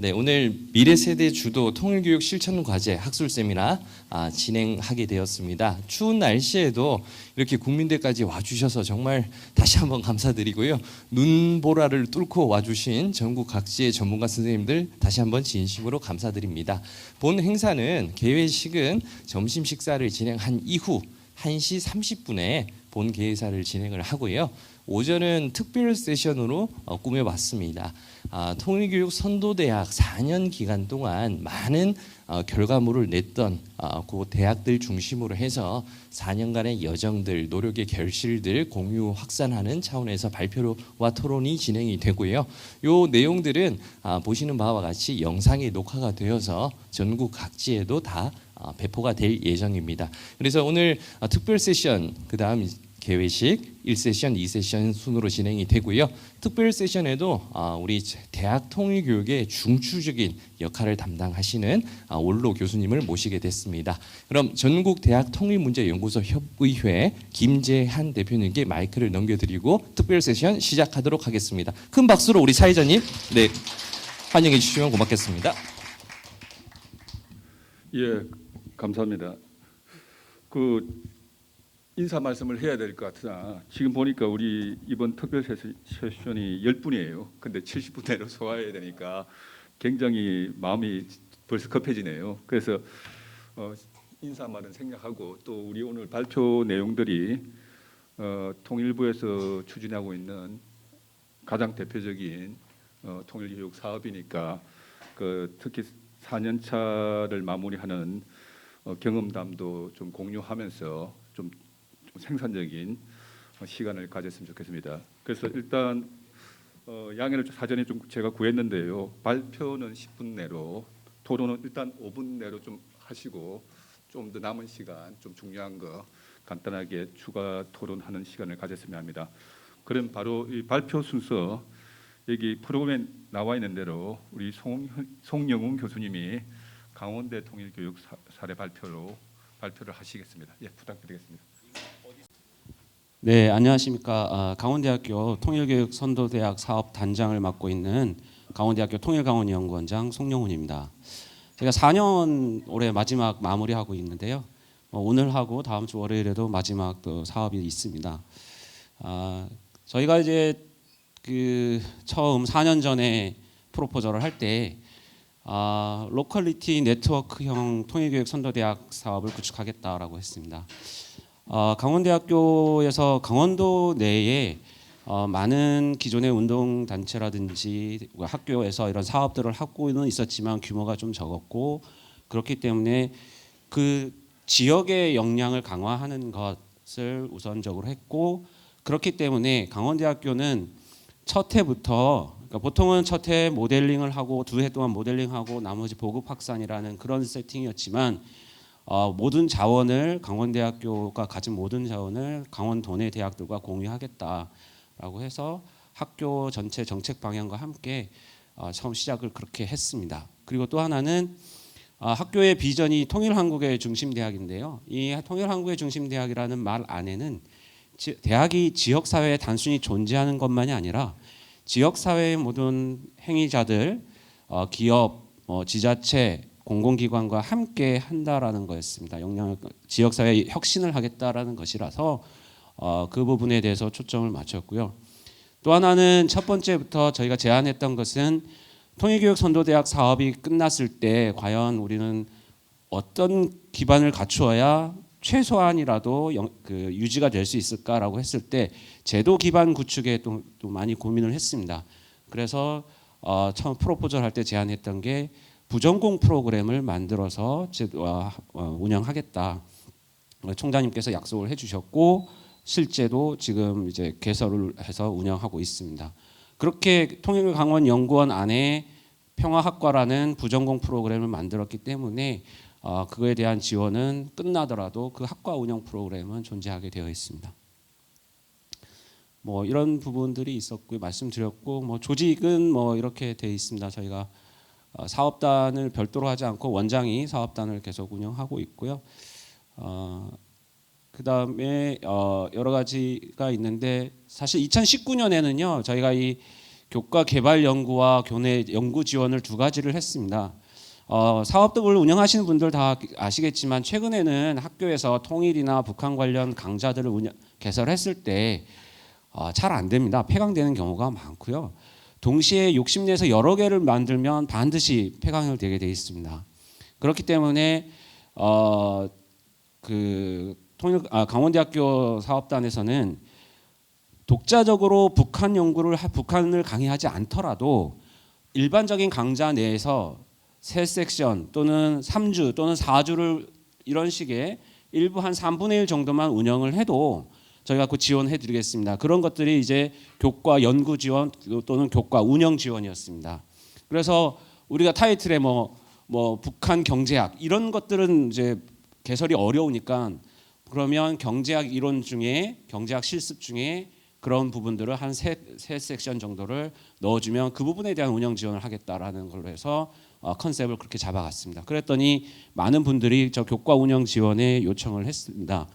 네, 오늘 미래세대 주도 통일교육 실천 과제 학술 세미나 진행하게 되었습니다. 추운 날씨에도 이렇게 국민대까지 와주셔서 정말 다시 한번 감사드리고요. 눈보라를 뚫고 와주신 전국 각지의 전문가 선생님들 다시 한번 진심으로 감사드립니다. 본 행사는 개회식은 점심 식사를 진행한 이후 1시 30분에 본 개회사를 진행을 하고요. 오전은 특별 세션으로 꾸며봤습니다. 통일교육 선도대학 4년 기간 동안 많은 결과물을 냈던 그 대학들 중심으로 해서 4년간의 여정들, 노력의 결실들 공유 확산하는 차원에서 발표와 토론이 진행이 되고요. 이 내용들은 보시는 바와 같이 영상이 녹화가 되어서 전국 각지에도 다 배포가 될 예정입니다. 그래서 오늘 특별 세션, 그 다음 개회식 1세션, 2세션 순으로 진행이 되고요. 특별 세션에도 우리 대학 통일교육의 중추적인 역할을 담당하시는 원로 교수님을 모시게 됐습니다. 그럼 전국 대학 통일문제연구소 협의회 김재한 대표님께 마이크를 넘겨드리고 특별 세션 시작하도록 하겠습니다. 큰 박수로 우리 사회자님 환영해 주시면 고맙겠습니다. 예, 감사합니다. 인사 말씀을 해야 될 것 같으나 지금 보니까 우리 이번 특별 세션이 10분이에요. 근데 70분 내로 소화해야 되니까 굉장히 마음이 벌써 급해지네요. 그래서 인사말은 생략하고 또 우리 오늘 발표 내용들이 통일부에서 추진하고 있는 가장 대표적인 통일교육 사업이니까 특히 4년차를 마무리하는 경험담도 좀 공유하면서 좀 생산적인 시간을 가졌으면 좋겠습니다. 그래서 일단 양해를 사전에 좀 제가 구했는데요. 발표는 10분 내로, 토론은 일단 5분 내로 좀 하시고 좀 더 남은 시간 좀 중요한 거 간단하게 추가 토론하는 시간을 가졌으면 합니다. 그럼 바로 이 발표 순서 여기 프로그램에 나와 있는 대로 우리 송영훈 교수님이 강원대 통일교육 사례 발표를 하시겠습니다. 예, 부탁드리겠습니다. 네, 안녕하십니까. 강원대학교 통일교육 선도대학 사업 단장을 맡고 있는 강원대학교 통일강원연구원장 송영훈입니다. 제가 4년 올해 마지막 마무리하고 있는데요. 오늘 하고 다음 주 월요일에도 마지막 또 사업이 있습니다. 저희가 이제 처음 4년 전에 프로포저를 할 때 로컬리티 네트워크형 통일교육 선도대학 사업을 구축하겠다라고 했습니다. 강원대학교에서 강원도 내에 많은 기존의 운동단체라든지 학교에서 이런 사업들을 하고는 있었지만 규모가 좀 적었고 그렇기 때문에 그 지역의 역량을 강화하는 것을 우선적으로 했고 그렇기 때문에 강원대학교는 첫 해부터 보통은 첫 해 모델링을 하고 2해 동안 모델링하고 나머지 보급 확산이라는 그런 세팅이었지만 모든 자원을 강원대학교가 가진 모든 자원을 강원도 내 대학들과 공유하겠다라고 해서 학교 전체 정책 방향과 함께 처음 시작을 그렇게 했습니다. 그리고 또 하나는 학교의 비전이 통일한국의 중심대학인데요. 이 통일한국의 중심대학이라는 말 안에는 대학이 지역사회에 단순히 존재하는 것만이 아니라 지역사회의 모든 행위자들, 기업, 지자체, 공공기관과 함께 한다라는 거였습니다. 지역사회 혁신을 하겠다라는 것이라서 그 부분에 대해서 초점을 맞췄고요. 또 하나는 첫 번째부터 저희가 제안했던 것은 통일교육 선도대학 사업이 끝났을 때 과연 우리는 어떤 기반을 갖추어야 최소한이라도 유지가 될 수 있을까라고 했을 때 제도 기반 구축에 또 많이 고민을 했습니다. 그래서 처음 프로포절 할 때 제안했던 게 부전공 프로그램을 만들어서 운영하겠다. 총장님께서 약속을 해주셨고 실제도 지금 이제 개설을 해서 운영하고 있습니다. 그렇게 통일강원연구원 안에 평화학과라는 부전공 프로그램을 만들었기 때문에 그거에 대한 지원은 끝나더라도 그 학과 운영 프로그램은 존재하게 되어 있습니다. 이런 부분들이 있었고 말씀드렸고 조직은 이렇게 되어 있습니다. 저희가 사업단을 별도로 하지 않고 원장이 사업단을 계속 운영하고 있고요. 그 다음에 여러 가지가 있는데 사실 2019년에는요 저희가 교과 개발 연구와 교내 연구 지원을 두 가지를 했습니다. 사업들을 운영하시는 분들 다 아시겠지만 최근에는 학교에서 통일이나 북한 관련 강좌들을 개설했을 때 잘 안 됩니다. 폐강되는 경우가 많고요. 동시에 욕심내서 여러 개를 만들면 반드시 폐강되게 돼 있습니다. 그렇기 때문에 강원대학교 사업단에서는 독자적으로 북한을 강의하지 않더라도 일반적인 강좌 내에서 세 섹션 또는 3주 또는 4주를 이런 식의 일부 한 3분의 1 정도만 운영을 해도 저희가 그 지원해 드리겠습니다. 그런 것들이 이제 교과 연구 지원 또는 교과 운영 지원이었습니다. 그래서 우리가 타이틀에 뭐 북한 경제학 이런 것들은 이제 개설이 어려우니까 그러면 경제학 이론 중에 경제학 실습 중에 그런 부분들을 한 세 섹션 정도를 넣어주면 그 부분에 대한 운영 지원을 하겠다라는 걸로 해서 컨셉을 그렇게 잡아갔습니다. 그랬더니 많은 분들이 저 교과 운영 지원에 요청을 했습니다.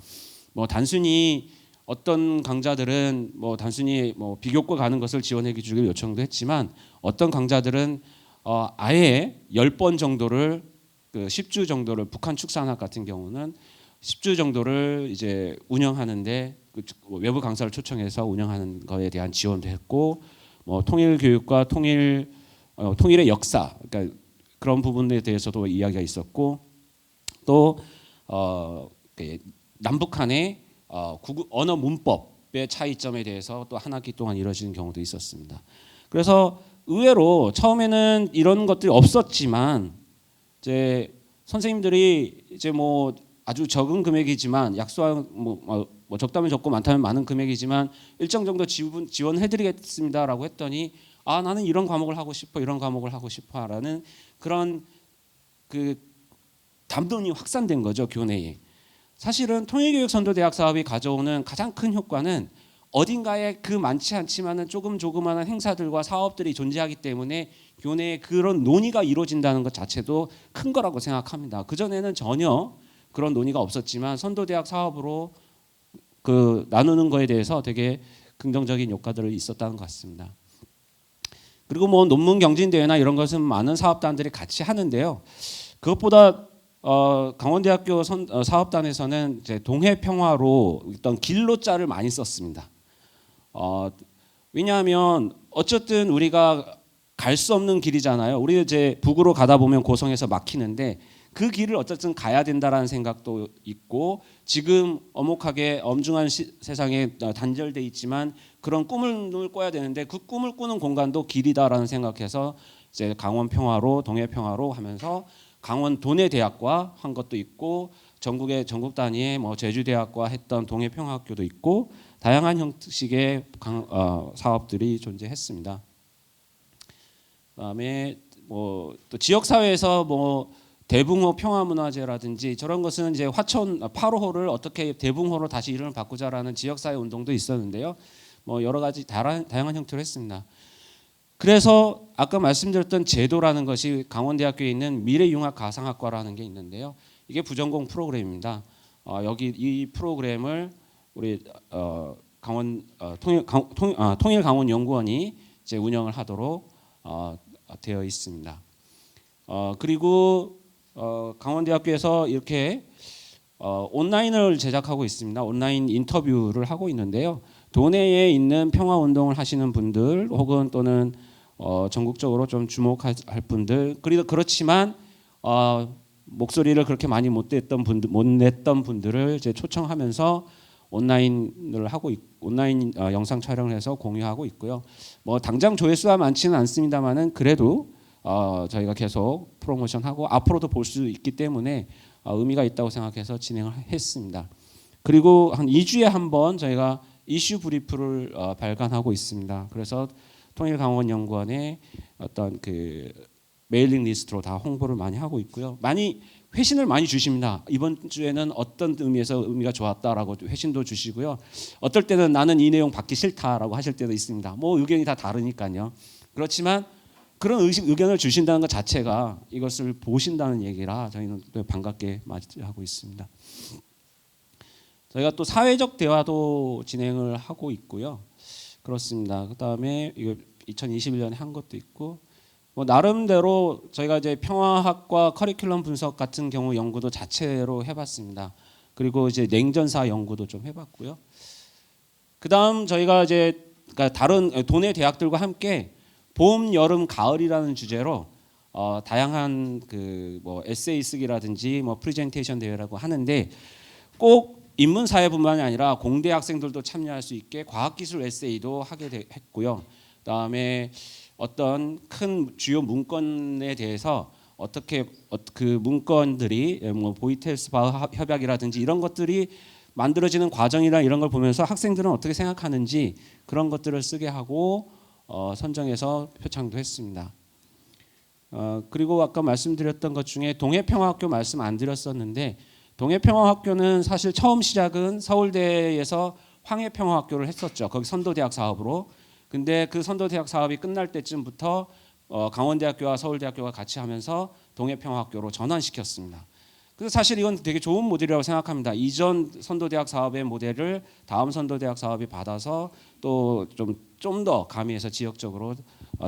뭐 단순히 어떤 강좌들은 뭐 단순히 뭐 비교과 가는 것을 지원해 주길 요청도 했지만 어떤 강좌들은 아예 10번 정도를 10주 정도를 북한 축산학 같은 경우는 10주 정도를 이제 운영하는데 외부 강사를 초청해서 운영하는 거에 대한 지원도 했고 뭐 통일 교육과 통일의 역사 그러니까 그런 부분에 대해서도 이야기가 있었고 또 남북한의 언어 문법의 차이점에 대해서 또 한 학기 동안 이루어지는 경우도 있었습니다. 그래서 의외로 처음에는 이런 것들이 없었지만 이제 선생님들이 이제 뭐 아주 적은 금액이지만 약소한 뭐 적다면 적고 많다면 많은 금액이지만 일정 정도 지원해드리겠습니다라고 했더니 나는 이런 과목을 하고 싶어 이런 과목을 하고 싶어라는 그런 그 담론이 확산된 거죠 교내에. 사실은 통일교육선도대학 사업이 가져오는 가장 큰 효과는 어딘가에 그 많지 않지만은 조그마한 행사들과 사업들이 존재하기 때문에 교내에 그런 논의가 이루어진다는 것 자체도 큰 거라고 생각합니다. 그 전에는 전혀 그런 논의가 없었지만 선도대학 사업으로 나누는 거에 대해서 되게 긍정적인 효과들이 있었다는 것 같습니다. 그리고 뭐 논문 경진 대회나 이런 것은 많은 사업단들이 같이 하는데요. 그것보다 강원대학교 사업단에서는 이제 동해평화로 어떤 길로자를 많이 썼습니다. 왜냐하면 어쨌든 우리가 갈 수 없는 길이잖아요. 우리 이제 북으로 가다 보면 고성에서 막히는데 그 길을 어쨌든 가야 된다라는 생각도 있고 지금 엄혹하게 엄중한 세상에 단절돼 있지만 그런 꿈을 꿔야 되는데 그 꿈을 꾸는 공간도 길이다라는 생각해서 이제 강원 평화로 동해 평화로 하면서 강원 도내대학과 한 것도 있고 전국 단위의 뭐 제주대학과 했던 동해평화학교도 있고 다양한 형식의 사업들이 존재했습니다. 그다음에 뭐 또 지역 사회에서 뭐 대붕호 평화문화제라든지 저런 것은 이제 화천 8호를 어떻게 대붕호로 다시 이름을 바꾸자라는 지역사회 운동도 있었는데요. 뭐 여러 가지 다양한 형태로 했습니다. 그래서 아까 말씀드렸던 제도라는 것이 강원대학교에 있는 미래융합가상학과라는 게 있는데요. 이게 부전공 프로그램입니다. 여기 이 프로그램을 우리 통일강원연구원이 이제 운영을 하도록 되어 있습니다. 그리고 강원대학교에서 이렇게 온라인을 제작하고 있습니다. 온라인 인터뷰를 하고 있는데요. 도내에 있는 평화운동을 하시는 분들 혹은 또는 전국적으로 좀 주목할 분들 그렇지만 목소리를 그렇게 많이 못 냈던 분들을 이제 초청하면서 온라인을 하고 온라인 영상 촬영을 해서 공유하고 있고요. 뭐 당장 조회수가 많지는 않습니다만은 그래도 저희가 계속 프로모션하고 앞으로도 볼 수 있기 때문에 의미가 있다고 생각해서 진행을 했습니다. 그리고 한 2주에 한 번 저희가 이슈 브리프를 발간하고 있습니다. 그래서 통일강원연구원의 어떤 그 메일링 리스트로 다 홍보를 많이 하고 있고요. 회신을 많이 주십니다. 이번 주에는 어떤 의미에서 의미가 좋았다라고 회신도 주시고요. 어떨 때는 나는 이 내용 받기 싫다라고 하실 때도 있습니다. 뭐 의견이 다 다르니까요. 그렇지만 그런 의견을 주신다는 것 자체가 이것을 보신다는 얘기라 저희는 반갑게 맞이하고 있습니다. 저희가 또 사회적 대화도 진행을 하고 있고요. 그렇습니다. 그다음에 2021년에 한 것도 있고 뭐 나름대로 저희가 이제 평화학과 커리큘럼 분석 같은 경우 연구도 자체로 해봤습니다. 그리고 이제 냉전사 연구도 좀 해봤고요. 그다음 저희가 이제 그러니까 다른 도내 대학들과 함께 봄, 여름, 가을이라는 주제로 다양한 그 뭐 에세이 쓰기라든지 뭐 프레젠테이션 대회라고 하는데 꼭 인문사회뿐만이 아니라 공대 학생들도 참여할 수 있게 과학기술 에세이도 하게 했고요. 그다음에 어떤 큰 주요 문건에 대해서 어떻게 그 문건들이 뭐 보이텔스바흐 협약이라든지 이런 것들이 만들어지는 과정이나 이런 걸 보면서 학생들은 어떻게 생각하는지 그런 것들을 쓰게 하고 선정해서 표창도 했습니다. 그리고 아까 말씀드렸던 것 중에 동해평화학교 말씀 안 드렸었는데 동해평화학교는 사실 처음 시작은 서울대에서 황해평화학교를 했었죠. 거기 선도대학 사업으로. 근데 그 선도대학 사업이 끝날 때쯤부터 강원대학교와 서울대학교가 같이 하면서 동해평화학교로 전환시켰습니다. 그래서 사실 이건 되게 좋은 모델이라고 생각합니다. 이전 선도대학 사업의 모델을 다음 선도대학 사업이 받아서 또 좀 더 가미해서 지역적으로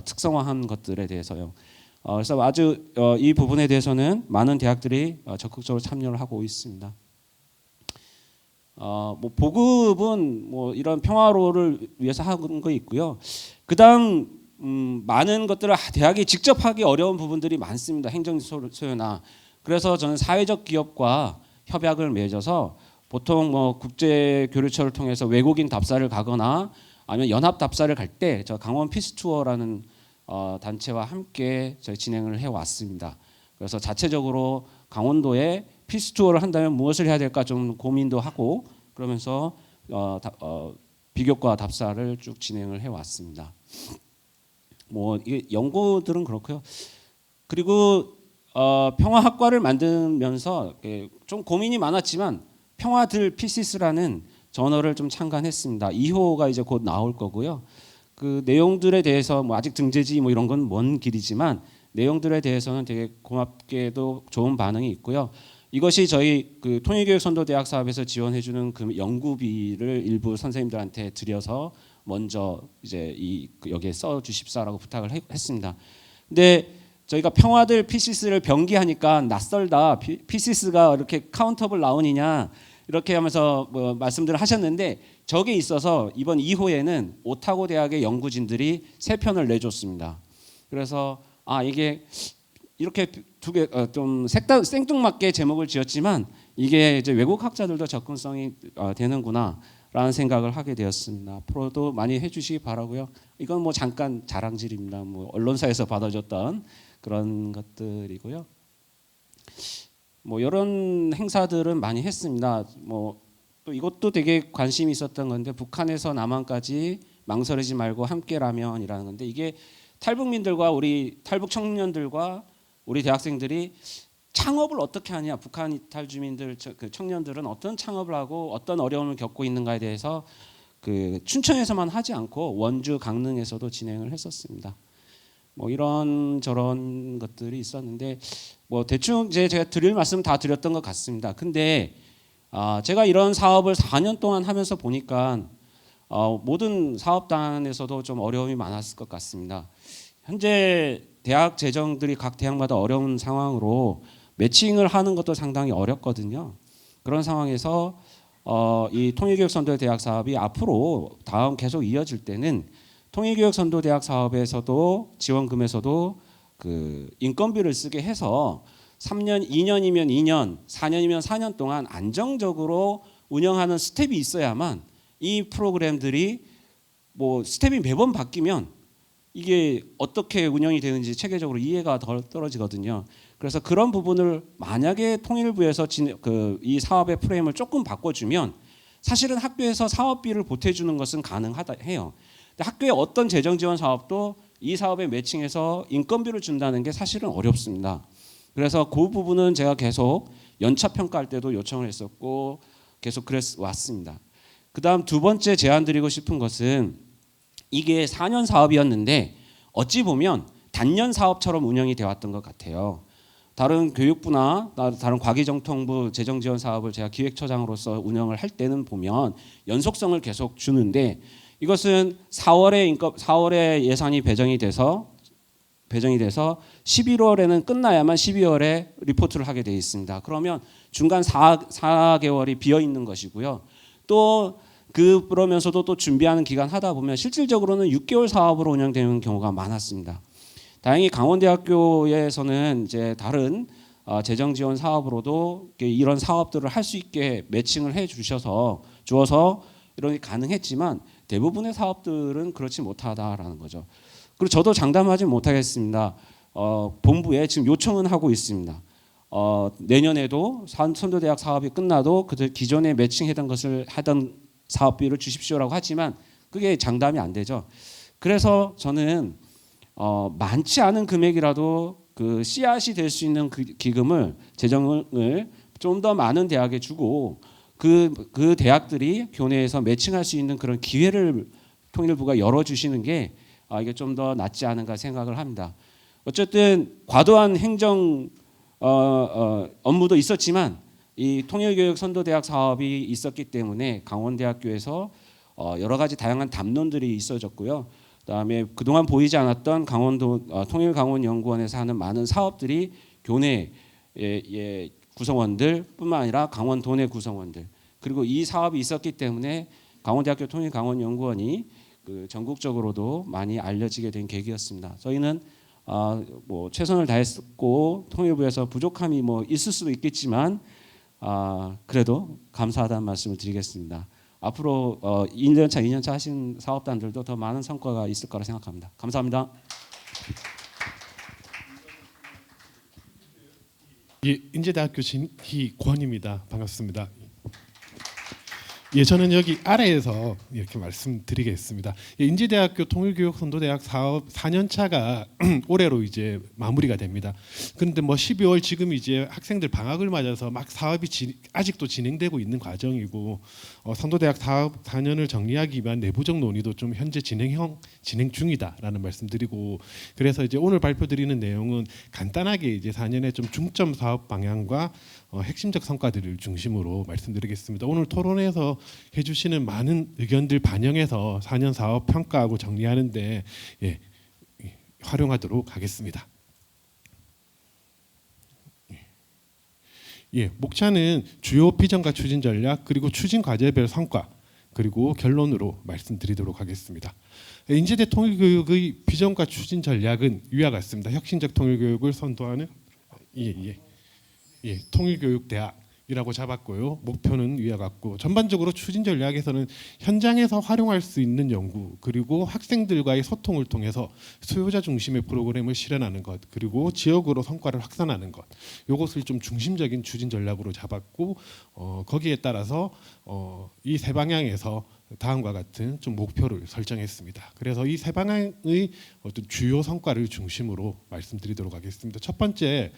특성화한 것들에 대해서요. 그래서 아주 이 부분에 대해서는 많은 대학들이 적극적으로 참여를 하고 있습니다. 뭐 보급은 뭐 이런 평화로를 위해서 하는 거 있고요. 그다음 많은 것들을 대학이 직접 하기 어려운 부분들이 많습니다. 행정 소요나. 그래서 저는 사회적 기업과 협약을 맺어서 보통 뭐 국제 교류처를 통해서 외국인 답사를 가거나 아니면 연합 답사를 갈 때 저 강원 피스투어라는 단체와 함께 저희 진행을 해 왔습니다. 그래서 자체적으로 강원도에 피스투어를 한다면 무엇을 해야 될까 좀 고민도 하고 그러면서 비교과 답사를 쭉 진행을 해 왔습니다. 뭐 이게 연구들은 그렇고요. 그리고 평화학과를 만들면서 좀 고민이 많았지만 평화들 피시스라는 저널을 좀 창간했습니다. 2호가 이제 곧 나올 거고요. 그 내용들에 대해서 뭐 아직 등재지 뭐 이런 건 먼 길이지만 내용들에 대해서는 되게 고맙게도 좋은 반응이 있고요. 이것이 저희 그 통일교육선도대학 사업에서 지원해주는 그 연구비를 일부 선생님들한테 드려서 먼저 이제 여기에 써 주십사라고 부탁을 했습니다. 근데 저희가 평화들 피시스를 병기하니까 낯설다. 피시스가 이렇게 카운터블 나온이냐 이렇게 하면서 뭐 말씀들을 하셨는데 저게 있어서 이번 2호에는 오타고 대학의 연구진들이 3편을 내줬습니다. 그래서 이게 이렇게 두 개 좀 생뚱맞게 제목을 지었지만 이게 이제 외국 학자들도 접근성이 되는구나라는 생각을 하게 되었습니다. 앞으로도 많이 해주시기 바라고요. 이건 뭐 잠깐 자랑질입니다. 뭐 언론사에서 받아줬던 그런 것들이고요. 뭐 이런 행사들은 많이 했습니다. 뭐 또 이것도 되게 관심이 있었던 건데 북한에서 남한까지 망설이지 말고 함께라면이라는 건데 이게 탈북민들과 우리 탈북 청년들과 우리 대학생들이 창업을 어떻게 하냐, 북한 이탈 주민들 그 청년들은 어떤 창업을 하고 어떤 어려움을 겪고 있는가에 대해서 그 춘천에서만 하지 않고 원주, 강릉에서도 진행을 했었습니다. 뭐 이런 저런 것들이 있었는데 뭐 대충 제가 드릴 말씀 다 드렸던 것 같습니다. 근데 제가 이런 사업을 4년 동안 하면서 보니까 모든 사업단에서도 좀 어려움이 많았을 것 같습니다. 현재 대학 재정들이 각 대학마다 어려운 상황으로 매칭을 하는 것도 상당히 어렵거든요. 그런 상황에서 이 통일교육선도대학 사업이 앞으로 다음 계속 이어질 때는 통일교육선도대학 사업에서도 지원금에서도 그 인건비를 쓰게 해서 3년, 2년이면 2년, 4년이면 4년 동안 안정적으로 운영하는 스텝이 있어야만 이 프로그램들이 뭐 스텝이 매번 바뀌면 이게 어떻게 운영이 되는지 체계적으로 이해가 덜 떨어지거든요. 그래서 그런 부분을 만약에 통일부에서 이 사업의 프레임을 조금 바꿔주면 사실은 학교에서 사업비를 보태주는 것은 가능하다 해요. 근데 학교의 어떤 재정 지원 사업도 이 사업에 매칭해서 인건비를 준다는 게 사실은 어렵습니다. 그래서 그 부분은 제가 계속 연차 평가할 때도 요청을 했었고 계속 왔습니다. 그다음 두 번째 제안 드리고 싶은 것은 이게 4년 사업이었는데 어찌 보면 단년 사업처럼 운영이 되어 왔던 것 같아요. 다른 교육부나 다른 과기정통부 재정지원 사업을 제가 기획처장으로서 운영을 할 때는 보면 연속성을 계속 주는데 이것은 4월에 예산이 배정이 돼서 11월에는 끝나야만 12월에 리포트를 하게 되어 있습니다. 그러면 중간 4개월이 비어 있는 것이고요. 또 그러면서도 또 준비하는 기간 하다 보면 실질적으로는 6개월 사업으로 운영되는 경우가 많았습니다. 다행히 강원대학교에서는 이제 다른 재정 지원 사업으로도 이런 사업들을 할 수 있게 매칭을 해 주어서 이런 가능했지만 대부분의 사업들은 그렇지 못하다라는 거죠. 그리고 저도 장담하지 못하겠습니다. 본부에 지금 요청은 하고 있습니다. 내년에도 선도대학 사업이 끝나도 그들 기존에 매칭했던 것을 하던 사업비를 주십시오라고 하지만 그게 장담이 안 되죠. 그래서 저는 많지 않은 금액이라도 그 씨앗이 될 수 있는 그 기금을 재정을 좀 더 많은 대학에 주고 그 대학들이 교내에서 매칭할 수 있는 그런 기회를 통일부가 열어주시는 게 이게 좀 더 낫지 않은가 생각을 합니다. 어쨌든 과도한 행정 업무도 있었지만 이 통일교육 선도대학 사업이 있었기 때문에 강원대학교에서 여러 가지 다양한 담론들이 있어졌고요. 그다음에 그동안 보이지 않았던 강원도 통일강원연구원에서 하는 많은 사업들이 교내 구성원들뿐만 아니라 강원도 내 구성원들 그리고 이 사업이 있었기 때문에 강원대학교 통일강원연구원이 그 전국적으로도 많이 알려지게 된 계기였습니다. 저희는 뭐 최선을 다했고 통일부에서 부족함이 뭐 있을 수도 있겠지만 그래도 감사하다는 말씀을 드리겠습니다. 앞으로 1년차, 2년차 하신 사업단들도 더 많은 성과가 있을 거라 생각합니다. 감사합니다. 예, 인제대학교 진희권입니다. 반갑습니다. 예, 저는 여기 아래에서 이렇게 말씀드리겠습니다. 예, 인제대학교 통일교육 선도대학 사업 4년차가 올해로 이제 마무리가 됩니다. 그런데 뭐 12월 지금 이제 학생들 방학을 맞아서 막 사업이 아직도 진행되고 있는 과정이고 선도대학 사업 4년을 정리하기 위한 내부적 논의도 좀 현재 진행 중이다라는 말씀드리고 그래서 이제 오늘 발표드리는 내용은 간단하게 이제 4년의 좀 중점 사업 방향과 핵심적 성과들을 중심으로 말씀드리겠습니다. 오늘 토론에서 해주시는 많은 의견들 반영해서 4년 사업 평가하고 정리하는데 활용하도록 하겠습니다. 목차는 주요 비전과 추진 전략 그리고 추진 과제별 성과 그리고 결론으로 말씀드리도록 하겠습니다. 인제대 통일교육의 비전과 추진 전략은 위와 같습니다. 혁신적 통일교육을 선도하는 통일교육대학이라고 잡았고요. 목표는 위와 같고 전반적으로 추진 전략에서는 현장에서 활용할 수 있는 연구 그리고 학생들과의 소통을 통해서 수요자 중심의 프로그램을 실현하는 것 그리고 지역으로 성과를 확산하는 것 이것을 좀 중심적인 추진 전략으로 잡았고 거기에 따라서 이 세 방향에서 다음과 같은 좀 목표를 설정했습니다. 그래서 이 세 방향의 어떤 주요 성과를 중심으로 말씀드리도록 하겠습니다. 첫 번째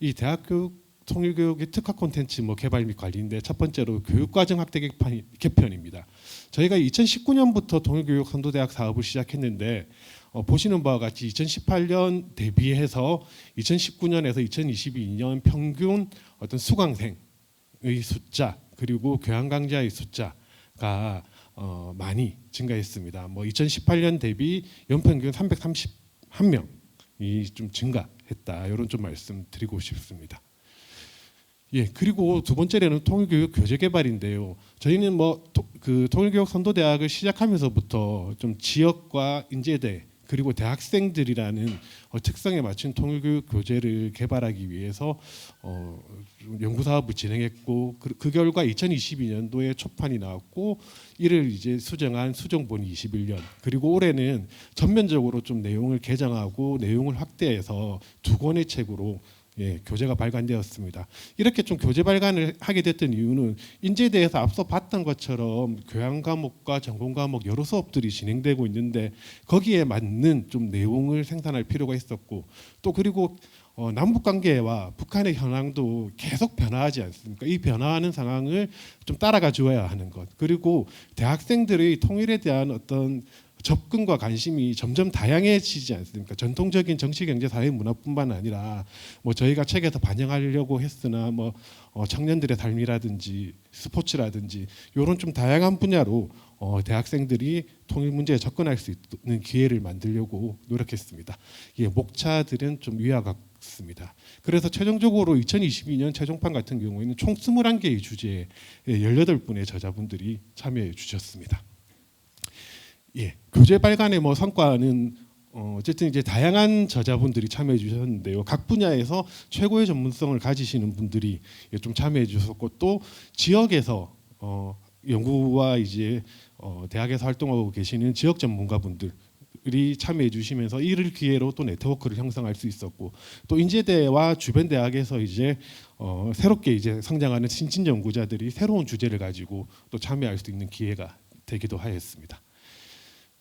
이 대학교 통일교육의 특화 콘텐츠 개발 및 관리인데 첫 번째로 교육과정 확대 개편입니다. 저희가 2019년부터 통일교육 선도대학 사업을 시작했는데 보시는 바와 같이 2018년 대비해서 2019년에서 2022년 평균 어떤 수강생의 숫자 그리고 교양 강좌의 숫자가 많이 증가했습니다. 2018년 대비 연평균 331명이 좀 증가했다. 이런 좀 말씀드리고 싶습니다. 그리고 두 번째로는 통일교육 교재 개발인데요. 저희는 그 통일교육 선도대학을 시작하면서부터 좀 지역과 인제대 그리고 대학생들이라는 특성에 맞춘 통일교육 교재를 개발하기 위해서 연구 사업을 진행했고 그 결과 2022년도에 초판이 나왔고 이를 이제 수정한 수정본이 21년 그리고 올해는 전면적으로 좀 내용을 개정하고 내용을 확대해서 2권의 책으로 교재가 발간되었습니다. 이렇게 좀 교재 발간을 하게 됐던 이유는 인제대에서 앞서 봤던 것처럼 교양 과목과 전공 과목 여러 수업들이 진행되고 있는데 거기에 맞는 좀 내용을 생산할 필요가 있었고 또 그리고 남북 관계와 북한의 현황도 계속 변화하지 않습니까? 이 변화하는 상황을 좀 따라가 주어야 하는 것 그리고 대학생들의 통일에 대한 어떤 접근과 관심이 점점 다양해지지 않습니까? 전통적인 정치, 경제, 사회, 문화뿐만 아니라 저희가 책에서 반영하려고 했으나 청년들의 삶이라든지 스포츠라든지 이런 좀 다양한 분야로 대학생들이 통일 문제에 접근할 수 있는 기회를 만들려고 노력했습니다. 예, 목차들은 좀 위와 같습니다. 그래서 최종적으로 2022년 최종판 같은 경우에는 총 21개의 주제에 18분의 저자분들이 참여해 주셨습니다. 예, 교재 발간의 뭐 성과는 어쨌든 이제 다양한 저자분들이 참여해 주셨는데요. 각 분야에서 최고의 전문성을 가지시는 분들이 좀 참여해 주셨고, 또 지역에서 연구와 이제 대학에서 활동하고 계시는 지역 전문가분들이 참여해 주시면서 이를 기회로 또 네트워크를 형성할 수 있었고, 또 인제대와 주변 대학에서 이제 새롭게 이제 성장하는 신진 연구자들이 새로운 주제를 가지고 또 참여할 수 있는 기회가 되기도 하였습니다.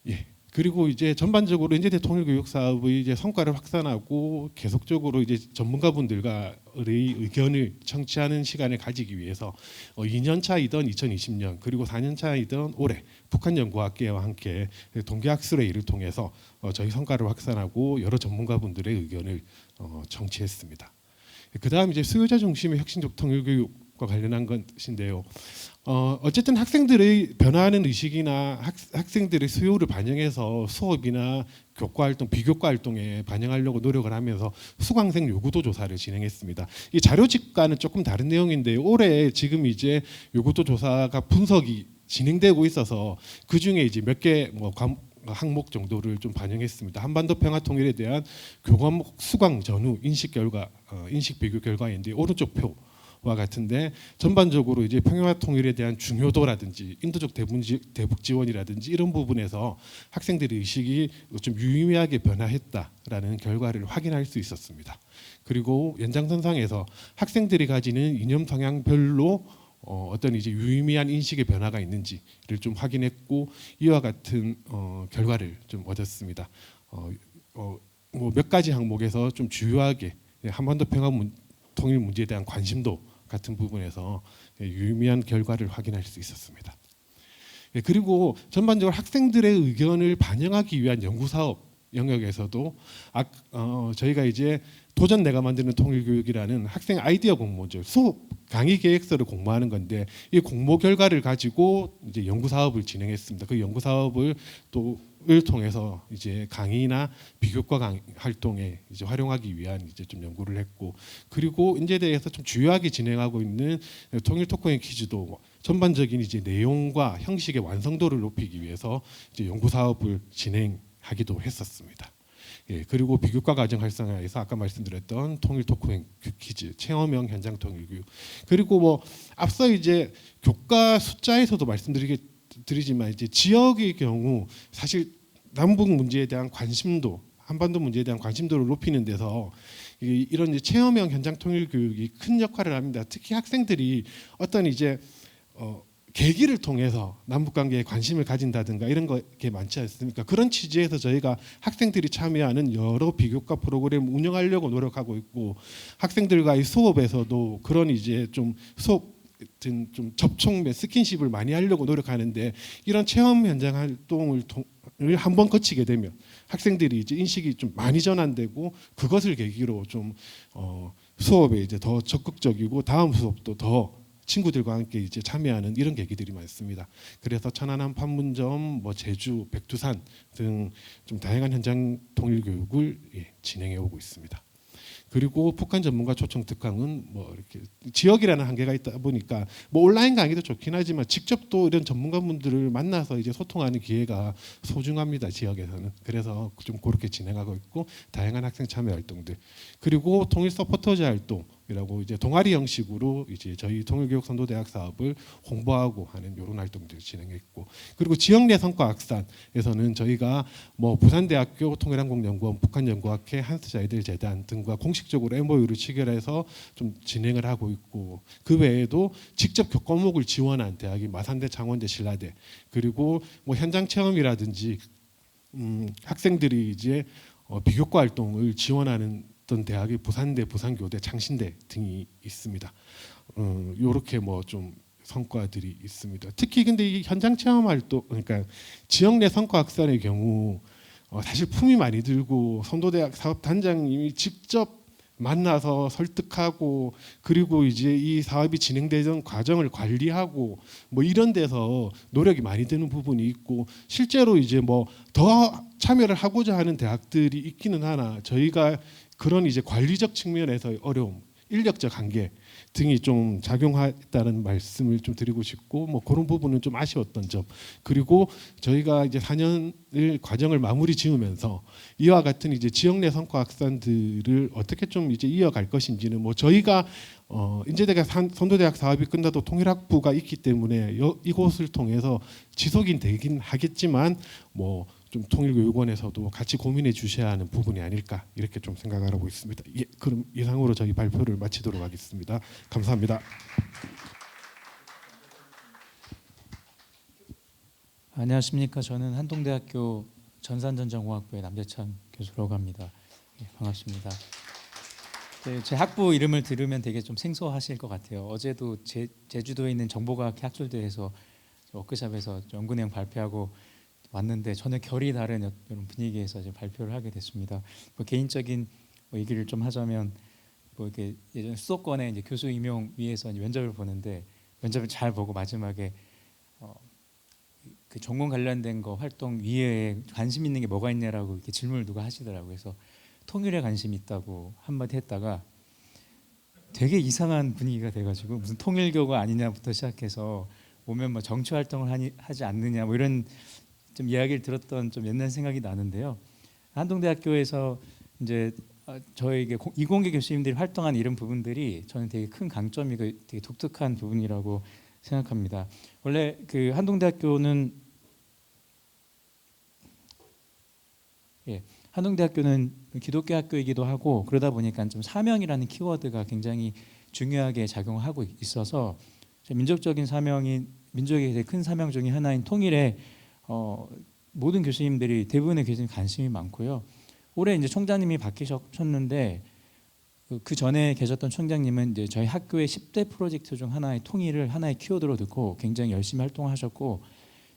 예. 그리고 이제 전반적으로 인제대 통일교육 사업의 이제 성과를 확산하고 계속적으로 이제 전문가분들과의 의견을 청취하는 시간을 가지기 위해서 2년 차이던 2020년 그리고 4년 차이던 올해 북한연구학계와 함께 동계학술회의를 통해서 저희 성과를 확산하고 여러 전문가분들의 의견을 청취했습니다. 그다음 이제 수요자 중심의 혁신적 통일교육과 관련한 것인데요. 어쨌든 학생들의 변화하는 의식이나 학생들의 수요를 반영해서 수업이나 교과 활동, 비교과 활동에 반영하려고 노력을 하면서 수강생 요구도 조사를 진행했습니다. 이 자료집과는 조금 다른 내용인데 올해 지금 이제 요구도 조사가 분석이 진행되고 있어서 그 중에 이제 몇 개 뭐 항목 정도를 좀 반영했습니다. 한반도 평화 통일에 대한 교과목 수강 전후 인식 결과, 인식 비교 결과인데 오른쪽 표. 와 같은데 전반적으로 이제 평화 통일에 대한 중요도라든지 인도적 대북 지원이라든지 이런 부분에서 학생들의 의식이 좀 유의미하게 변화했다라는 결과를 확인할 수 있었습니다. 그리고 연장선상에서 학생들이 가지는 이념 성향별로 어떤 이제 유의미한 인식의 변화가 있는지를 좀 확인했고 이와 같은 결과를 좀 얻었습니다. 뭐 몇 가지 항목에서 좀 주요하게 한반도 평화 통일 문제에 대한 관심도 같은 부분에서 유의미한 결과를 확인할 수 있었습니다. 그리고 전반적으로 학생들의 의견을 반영하기 위한 연구 사업 영역에서도 저희가 이제 도전 내가 만드는 통일교육이라는 학생 아이디어 공모죠. 수업 강의 계획서를 공모하는 건데 이 공모 결과를 가지고 이제 연구 사업을 진행했습니다. 그 연구 사업을 을 통해서 이제 강의나 비교과 활동에 이제 활용하기 위한 이제 좀 연구를 했고, 그리고 인제대에서 좀 주요하게 진행하고 있는 통일 토크앤 퀴즈도 전반적인 이제 내용과 형식의 완성도를 높이기 위해서 이제 연구 사업을 진행하기도 했었습니다. 예, 그리고 비교과 과정 활성화에서 아까 말씀드렸던 통일 토크앤 퀴즈, 체험형 현장 통일 교육, 그리고 뭐 앞서 이제 교과 숫자에서도 드리지만 이제 지역의 경우 사실 남북 문제에 대한 관심도, 한반도 문제에 대한 관심도를 높이는 데서 이런 이제 체험형 현장 통일 교육이 큰 역할을 합니다. 특히 학생들이 어떤 이제 계기를 통해서 남북 관계에 관심을 가진다든가 이런 게 많지 않습니까? 그런 취지에서 저희가 학생들이 참여하는 여러 비교과 프로그램을 운영하려고 노력하고 있고, 학생들과의 수업에서도 그런 이제 좀 수업 좀 접촉 및 스킨십을 많이 하려고 노력하는데, 이런 체험 현장 활동을 한번 거치게 되면 학생들이 이제 인식이 좀 많이 전환되고 그것을 계기로 좀 수업에 이제 더 적극적이고 다음 수업도 더 친구들과 함께 이제 참여하는 이런 계기들이 많습니다. 그래서 천안함 판문점, 뭐 제주, 백두산 등 좀 다양한 현장 통일 교육을 진행해 오고 있습니다. 그리고 북한 전문가 초청 특강은 뭐 이렇게 지역이라는 한계가 있다 보니까 뭐 온라인 강의도 좋긴 하지만 직접 또 이런 전문가분들을 만나서 이제 소통하는 기회가 소중합니다, 지역에서는. 그래서 좀 그렇게 진행하고 있고, 다양한 학생 참여 활동들, 그리고 통일 서포터즈 활동이라고 이제 동아리 형식으로 이제 저희 통일교육 선도대학 사업을 홍보하고 하는 이런 활동들을 진행했고, 그리고 지역 내 성과 확산에서는 저희가 뭐 부산대학교 통일항공연구원, 북한연구학회, 한스자이들재단 등과 공식적으로 MOU를 체결해서 좀 진행을 하고 있고, 그 외에도 직접 교과목을 지원한 대학이 마산대, 창원대, 신라대, 그리고 뭐 현장 체험이라든지 학생들이 이제 비교과 활동을 지원하는 대학이 부산대, 부산교대, 창신대 등이 있습니다. 이렇게 뭐 좀 성과들이 있습니다. 특히 근데 이 현장 체험 활동, 그러니까 지역 내 성과 확산의 경우 사실 품이 많이 들고 선도대학 사업단장님이 직접 만나서 설득하고 그리고 이제 이 사업이 진행되는 과정을 관리하고 뭐 이런 데서 노력이 많이 드는 부분이 있고 실제로 이제 뭐 더 참여를 하고자 하는 대학들이 있기는 하나 저희가 그런 이제 관리적 측면에서의 어려움, 인력적 한계 등이 좀 작용했다는 말씀을 좀 드리고 싶고 뭐 그런 부분은 좀 아쉬웠던 점 그리고 저희가 이제 4년을 과정을 마무리 지으면서 이와 같은 이제 지역 내 성과 확산들을 어떻게 좀 이제 이어갈 것인지는 뭐 저희가 인제대학 선도대학 사업이 끝나도 통일학부가 있기 때문에 이곳을 통해서 지속이 되긴 하겠지만 뭐 좀 통일교육원에서도 같이 고민해 주셔야 하는 부분이 아닐까 이렇게 좀 생각을 하고 있습니다. 예, 그럼 이상으로 저희 발표를 마치도록 하겠습니다. 감사합니다. 안녕하십니까. 저는 한동대학교 전산전자공학부의 남재찬 교수라고 합니다. 예, 반갑습니다. 네, 제 학부 이름을 들으면 되게 좀 생소하실 것 같아요. 어제도 제주도에 있는 정보과학회 학술대에서 워크숍에서 연구 내용 발표하고 왔는데 전혀 결이 다른 이런 분위기에서 이제 발표를 하게 됐습니다. 뭐 개인적인 뭐 얘기를 좀 하자면 뭐 이렇게 예전 수도권에 이제 교수 임용 위해서 이제 면접을 보는데 면접을 잘 보고 마지막에 그 전공 관련된 거 활동 위에 관심 있는 게 뭐가 있냐라고 이렇게 질문을 누가 하시더라고요. 그래서 통일에 관심이 있다고 한마디 했다가 되게 이상한 분위기가 돼가지고 무슨 통일교가 아니냐부터 시작해서 오면 뭐 정치 활동을 하지 않느냐 뭐 이런 좀 이야기를 들었던 좀 옛날 생각이 나는데요. 한동대학교에서 이제 저에게 이공계 교수님들이 활동한 이런 부분들이 저는 되게 큰 강점이고 되게 독특한 부분이라고 생각합니다. 원래 그 한동대학교는 한동대학교는 기독교 학교이기도 하고 그러다 보니까 좀 사명이라는 키워드가 굉장히 중요하게 작용하고 있어서 민족적인 사명인 민족의 되게 큰 사명 중에 하나인 통일에 모든 교수님들이 대부분의 교수님 관심이 많고요. 올해 이제 총장님이 바뀌셨는데 그 전에 계셨던 총장님은 이제 저희 학교의 10대 프로젝트 중 하나의 통일을 하나의 키워드로 듣고 굉장히 열심히 활동하셨고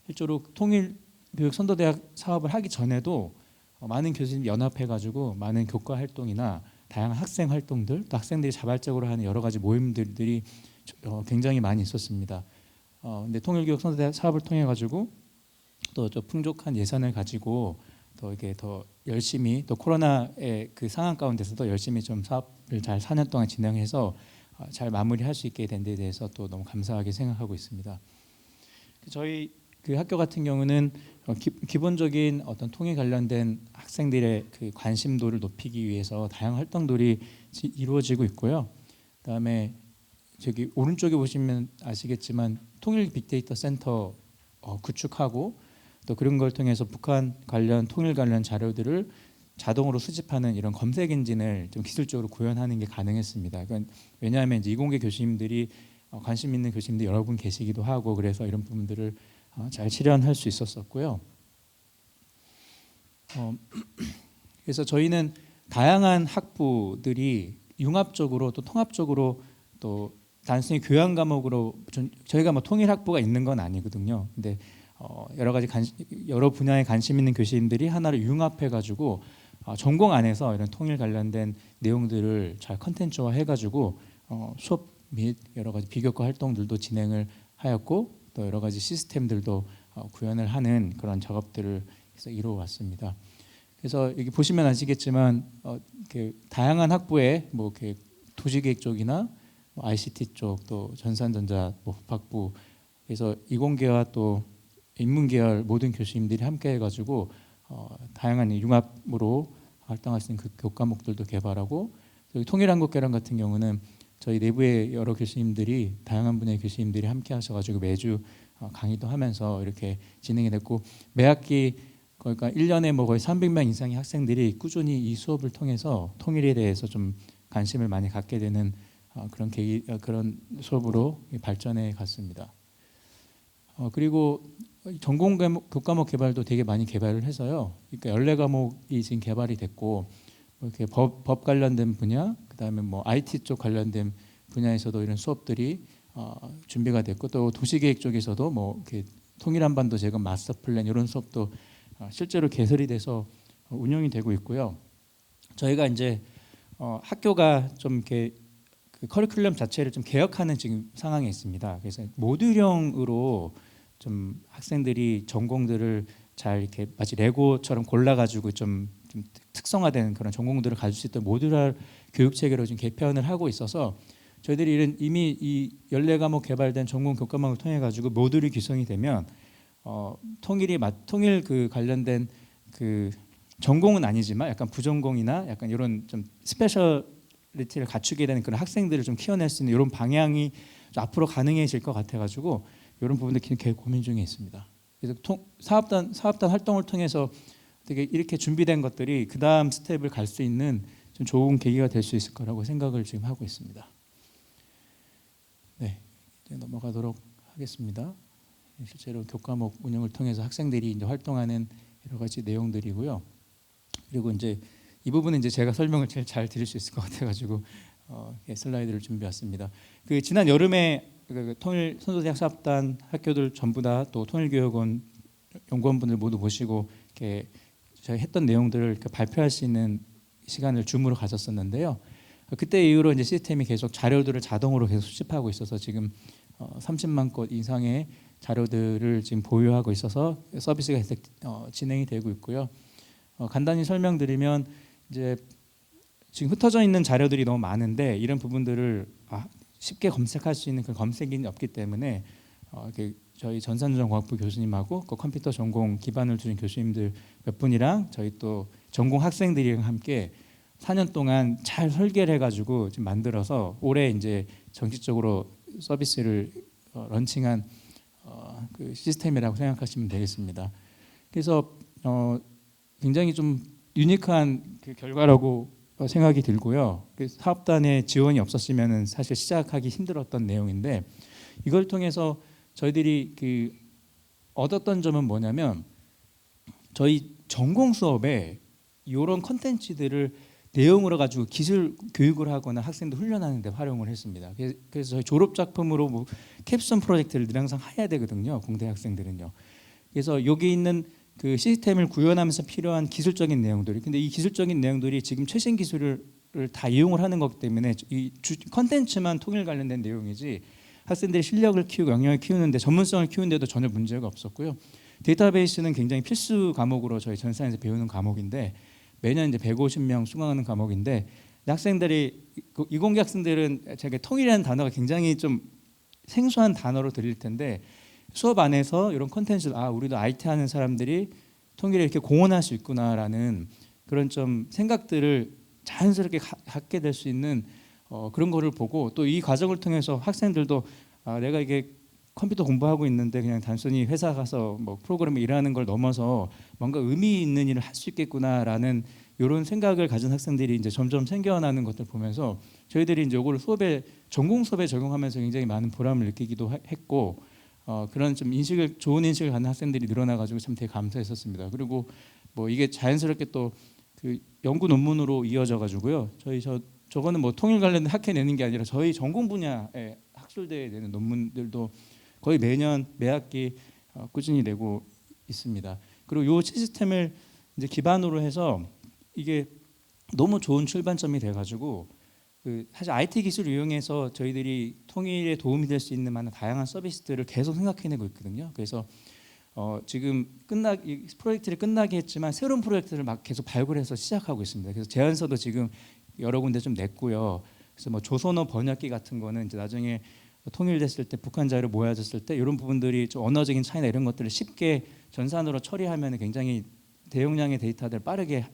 실제로 통일교육 선도대학 사업을 하기 전에도 많은 교수님 연합해가지고 많은 교과 활동이나 다양한 학생 활동들 또 학생들이 자발적으로 하는 여러 가지 모임들이 굉장히 많이 있었습니다. 근데 통일교육 선도대학 사업을 통해 가지고 또 풍족한 예산을 가지고 더 이게 더 열심히 또 코로나의 그 상황 가운데서도 열심히 좀 사업을 잘 4년 동안 진행해서 잘 마무리할 수 있게 된 데 대해서 또 너무 감사하게 생각하고 있습니다. 저희 그 학교 같은 경우는 기본적인 어떤 통일 관련된 학생들의 그 관심도를 높이기 위해서 다양한 활동들이 이루어지고 있고요. 그다음에 저기 오른쪽에 보시면 아시겠지만 통일 빅데이터 센터 구축하고 또 그런 걸 통해서 북한 관련 통일 관련 자료들을 자동으로 수집하는 이런 검색 엔진을 좀 기술적으로 구현하는 게 가능했습니다. 그러니까 왜냐하면 이제 이공계 교수님들이 관심 있는 교수님들 여러 분 계시기도 하고 그래서 이런 부분들을 잘 실현할 수 있었었고요. 그래서 저희는 다양한 학부들이 융합적으로 또 통합적으로 또 단순히 교양 과목으로 저희가 뭐 통일 학부가 있는 건 아니거든요. 근데 여러 가지 여러 분야에 관심 있는 교수님들이 하나를 융합해 가지고 전공 안에서 이런 통일 관련된 내용들을 잘 컨텐츠화 해가지고 수업 및 여러 가지 비교과 활동들도 진행을 하였고 또 여러 가지 시스템들도 구현을 하는 그런 작업들을 해서 이루어 왔습니다. 그래서 여기 보시면 아시겠지만 다양한 학부에 뭐 도시계획 쪽이나 ICT 쪽 또 전산전자 법학부 그래서 이공계와 또 인문계열 모든 교수님들이 함께 해가지고 다양한 융합으로 활동할 수 있는 그 교과목들도 개발하고 통일한국계란 같은 경우는 저희 내부의 여러 교수님들이 다양한 분야의 교수님들이 함께 하셔가지고 매주 강의도 하면서 이렇게 진행이 됐고 매 학기 그러니까 1년에 뭐 거의 300명 이상의 학생들이 꾸준히 이 수업을 통해서 통일에 대해서 좀 관심을 많이 갖게 되는 그런 수업으로 발전해 갔습니다. 그리고 전공 교과목 개발도 되게 많이 개발을 해서요. 그러니까 14과목이 지금 개발이 됐고 이렇게 법 관련된 분야, 그다음에 뭐 IT 쪽 관련된 분야에서도 이런 수업들이 준비가 됐고 또 도시계획 쪽에서도 뭐 이렇게 통일한반도 재건 마스터 플랜 이런 수업도 실제로 개설이 돼서 운영이 되고 있고요. 저희가 이제 학교가 좀 이렇게 그 커리큘럼 자체를 좀 개혁하는 지금 상황에 있습니다. 그래서 모듈형으로 좀 학생들이 전공들을 잘 이렇게 마치 레고처럼 골라가지고 좀 특성화된 그런 전공들을 가질 수 있도록 모듈화 교육 체계로 지금 개편을 하고 있어서 저희들이 이미 이 14과목 개발된 전공 교과목을 통해 가지고 모듈이 구성이 되면 통일 그 관련된 그 전공은 아니지만 약간 부전공이나 약간 이런 좀 스페셜리티를 갖추게 되는 그런 학생들을 좀 키워낼 수 있는 이런 방향이 좀 앞으로 가능해질 것 같아가지고 이런 부분들 계속 고민 중에 있습니다. 그래서 사업단 활동을 통해서 되게 이렇게 준비된 것들이 그 다음 스텝을 갈 수 있는 좀 좋은 계기가 될 수 있을 거라고 생각을 지금 하고 있습니다. 네, 이제 넘어가도록 하겠습니다. 실제로 교과목 운영을 통해서 학생들이 이제 활동하는 여러 가지 내용들이고요. 그리고 이제 이 부분은 이제 제가 설명을 제일 잘 드릴 수 있을 것 같아가지고 슬라이드를 준비했습니다. 그 지난 여름에 그 통일 선도대학 사업단 학교들 전부 다 또 통일교육원 연구원분들 모두 모시고 이렇게 저희 했던 내용들을 이렇게 발표할 수 있는 시간을 줌으로 가졌었는데요. 그때 이후로 이제 시스템이 계속 자료들을 자동으로 계속 수집하고 있어서 지금 30만 건 이상의 자료들을 지금 보유하고 있어서 서비스가 계속 진행이 되고 있고요. 간단히 설명드리면 이제 지금 흩어져 있는 자료들이 너무 많은데 이런 부분들을 쉽게 검색할 수 있는 그런 검색이 없기 때문에 저희 전산조정과학부 교수님하고 그 컴퓨터 전공 기반을 두신 교수님들 몇 분이랑 저희 또 전공 학생들이랑 함께 4년 동안 잘 설계를 해가지고 지금 만들어서 올해 이제 정식적으로 서비스를 런칭한 그 시스템이라고 생각하시면 되겠습니다. 그래서 굉장히 좀 유니크한 그 결과라고 생각이 들고요. 그 사업단의 지원이 없었으면 사실 시작하기 힘들었던 내용인데 이걸 통해서 저희들이 그 얻었던 점은 뭐냐면 저희 전공 수업에 이런 컨텐츠들을 내용으로 가지고 기술 교육을 하거나 학생들 훈련하는 데 활용을 했습니다. 그래서 저희 졸업 작품으로 뭐 캡스톤 프로젝트를 늘 항상 해야 되거든요. 공대 학생들은요. 그래서 여기 있는 그 시스템을 구현하면서 필요한 기술적인 내용들이 근데 이 기술적인 내용들이 지금 최신 기술을 다 이용을 하는 거기 때문에 이 컨텐츠만 통일 관련된 내용이지 학생들의 실력을 키우고 영역을 키우는데 전문성을 키우는데도 전혀 문제가 없었고요. 데이터베이스는 굉장히 필수 과목으로 저희 전산에서 배우는 과목인데 매년 이제 150명 수강하는 과목인데 학생들이 이공계 학생들은 제가 통일이라는 단어가 굉장히 좀 생소한 단어로 들릴 텐데 수업 안에서 이런 컨텐츠 우리도 IT 하는 사람들이 통일을 이렇게 공헌할 수 있구나라는 그런 좀 생각들을 자연스럽게 갖게 될 수 있는 그런 거를 보고 또 이 과정을 통해서 학생들도 내가 이게 컴퓨터 공부하고 있는데 그냥 단순히 회사 가서 뭐 프로그램에 일하는 걸 넘어서 뭔가 의미 있는 일을 할 수 있겠구나라는 이런 생각을 가진 학생들이 이제 점점 생겨나는 것들 보면서 저희들이 이제 이거를 전공 수업에 적용하면서 굉장히 많은 보람을 느끼기도 했고 그런 좀 좋은 인식을 갖는 학생들이 늘어나가지고 참 되게 감사했었습니다. 그리고 뭐 이게 자연스럽게 또 그 연구 논문으로 이어져가지고요. 저거는 뭐 통일 관련된 학회 내는 게 아니라 저희 전공 분야의 학술대에 내는 논문들도 거의 매년 매 학기 꾸준히 내고 있습니다. 그리고 이 시스템을 이제 기반으로 해서 이게 너무 좋은 출발점이 돼가지고 사실 IT 기술을 이용해서 저희들이 통일에 도움이 될 수 있는 많은 다양한 서비스들을 계속 생각해내고 있거든요. 그래서 지금 프로젝트를 끝나게 했지만 새로운 프로젝트를 막 계속 발굴해서 시작하고 있습니다. 그래서 제안서도 지금 여러 군데 좀 냈고요. 그래서 뭐 조선어 번역기 같은 거는 이제 나중에 통일됐을 때 북한 자료 모아졌을 때 이런 부분들이 좀 언어적인 차이나 이런 것들을 쉽게 전산으로 처리하면 굉장히 대용량의 데이터들을 빠르게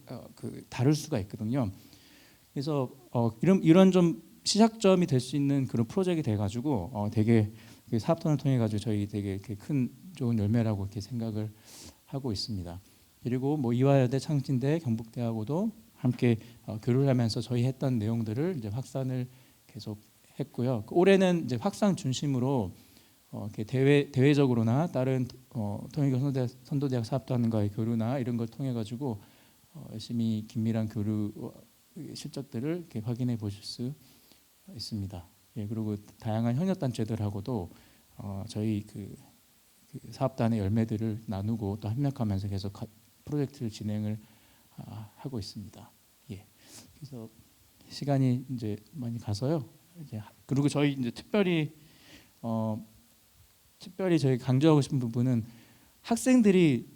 다룰 수가 있거든요. 그래서 이런 좀 시작점이 될 수 있는 그런 프로젝트가 돼가지고 되게 그 사업단을 통해 가지고 저희 되게 큰 좋은 열매라고 이렇게 생각을 하고 있습니다. 그리고 뭐 이화여대, 창진대, 경북대하고도 함께 교류를 하면서 저희 했던 내용들을 이제 확산을 계속 했고요. 올해는 이제 확산 중심으로 이렇게 대외적으로나 다른 통일교 선도대학 사업단과의 교류나 이런 걸 통해 가지고 열심히 긴밀한 교류 실적들을 이렇게 확인해 보실 수 있습니다. 예, 그리고 다양한 현역 단체들하고도 저희 그 사업단의 열매들을 나누고 또 협력하면서 계속 프로젝트를 진행을 하고 있습니다. 예, 그래서 시간이 이제 많이 가서요. 이제 그리고 저희 이제 특별히 저희 강조하고 싶은 부분은 학생들이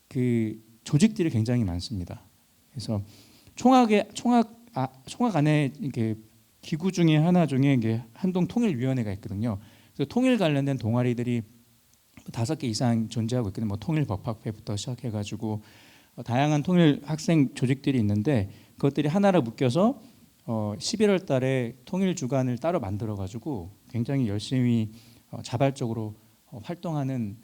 그 조직들이 굉장히 많습니다. 그래서 총학 안에 이게 기구 중에 하나 중에 이게 한동통일위원회가 있거든요. 그래서 통일 관련된 동아리들이 5개 이상 존재하고 있거든요. 뭐 통일법학회부터 시작해가지고 다양한 통일 학생 조직들이 있는데 그것들이 하나로 묶여서 11월 달에 통일 주간을 따로 만들어가지고 굉장히 열심히 자발적으로 활동하는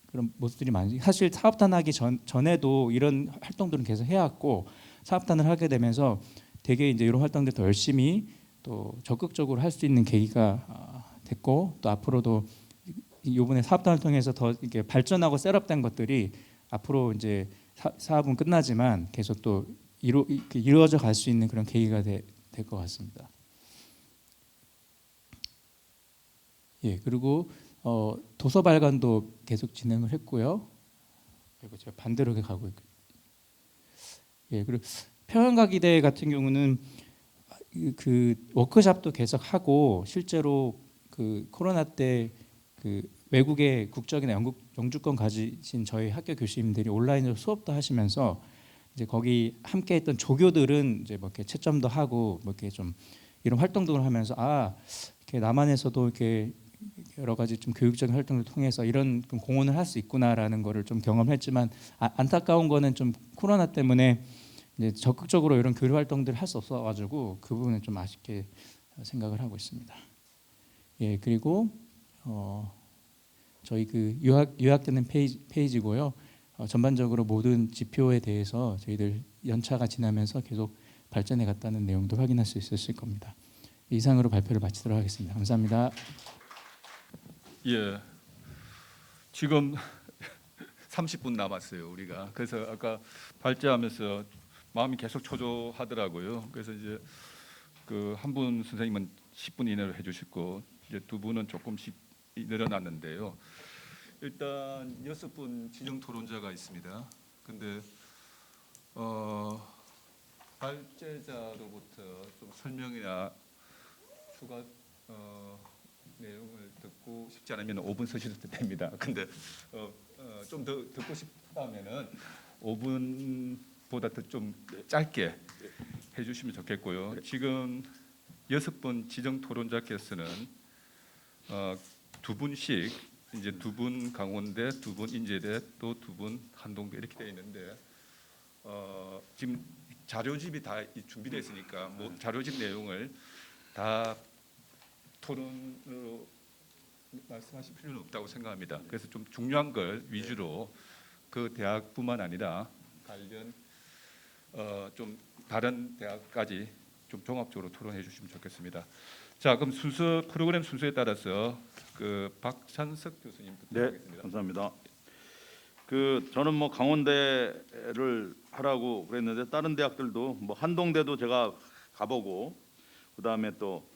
그런 모습들이 많이. 사실 사업단하기 전에도 이런 활동들은 계속 해왔고 사업단을 하게 되면서 되게 이제 이런 활동들 더 열심히 또 적극적으로 할 수 있는 계기가 됐고 또 앞으로도 이번에 사업단을 통해서 더 이렇게 발전하고 셋업된 것들이 앞으로 이제 사업은 끝나지만 계속 또 이루어져 갈 수 있는 그런 계기가 될 것 같습니다. 예, 그리고 도서 발간도 계속 진행을 했고요. 그리고 제가 반대로 가고 있고, 예, 그리고 평양가기대 같은 경우는 그 워크숍도 계속 하고 실제로 그 코로나 때 그 외국의 국적이나 영주권 가지신 저희 학교 교수님들이 온라인으로 수업도 하시면서 이제 거기 함께했던 조교들은 이제 뭐 이렇게 채점도 하고 뭐 이렇게 좀 이런 활동들을 하면서 이렇게 남한에서도 이렇게 여러 가지 좀 교육적인 활동을 통해서 이런 공헌을 할 수 있구나라는 거를 좀 경험했지만 안타까운 거는 좀 코로나 때문에 이제 적극적으로 이런 교류 활동들을 할 수 없어가지고 그 부분은 좀 아쉽게 생각을 하고 있습니다. 예, 그리고 저희 그 요약되는 페이지고요. 전반적으로 모든 지표에 대해서 저희들 연차가 지나면서 계속 발전해 갔다는 내용도 확인할 수 있으실 겁니다. 이상으로 발표를 마치도록 하겠습니다. 감사합니다. 예, 지금 30분 남았어요 우리가. 그래서 아까 발제하면서 마음이 계속 초조하더라고요. 그래서 이제 그 한 분 선생님은 10분 이내로 해주시고 이제 두 분은 조금씩 늘어났는데요. 일단 6분 지정 토론자가 있습니다. 근데 발제자로부터 좀 설명이나 추가 내용을 듣고 싶지 않으면 5분 서시도 됩니다. 근데 좀 더 듣고 싶다면은 5분보다 더 좀 짧게 해주시면 좋겠고요. 지금 6분 지정 토론자께서는 두 분씩 이제 2분 강원대, 2분 인제대, 또 2분 한동대 이렇게 되어 있는데 지금 자료집이 다 준비되어 있으니까 뭐 자료집 내용을 다 토론으로 말씀하실 필요는 없다고 생각합니다. 그래서 좀 중요한 걸 위주로 그 대학뿐만 아니라 관련 좀 다른 대학까지 좀 종합적으로 토론해 주시면 좋겠습니다. 자, 그럼 프로그램 순서에 따라서 그 박찬석 교수님부터 네, 하겠습니다. 감사합니다. 저는 뭐 강원대를 하라고 그랬는데 다른 대학들도 뭐 한동대도 제가 가보고 그다음에 또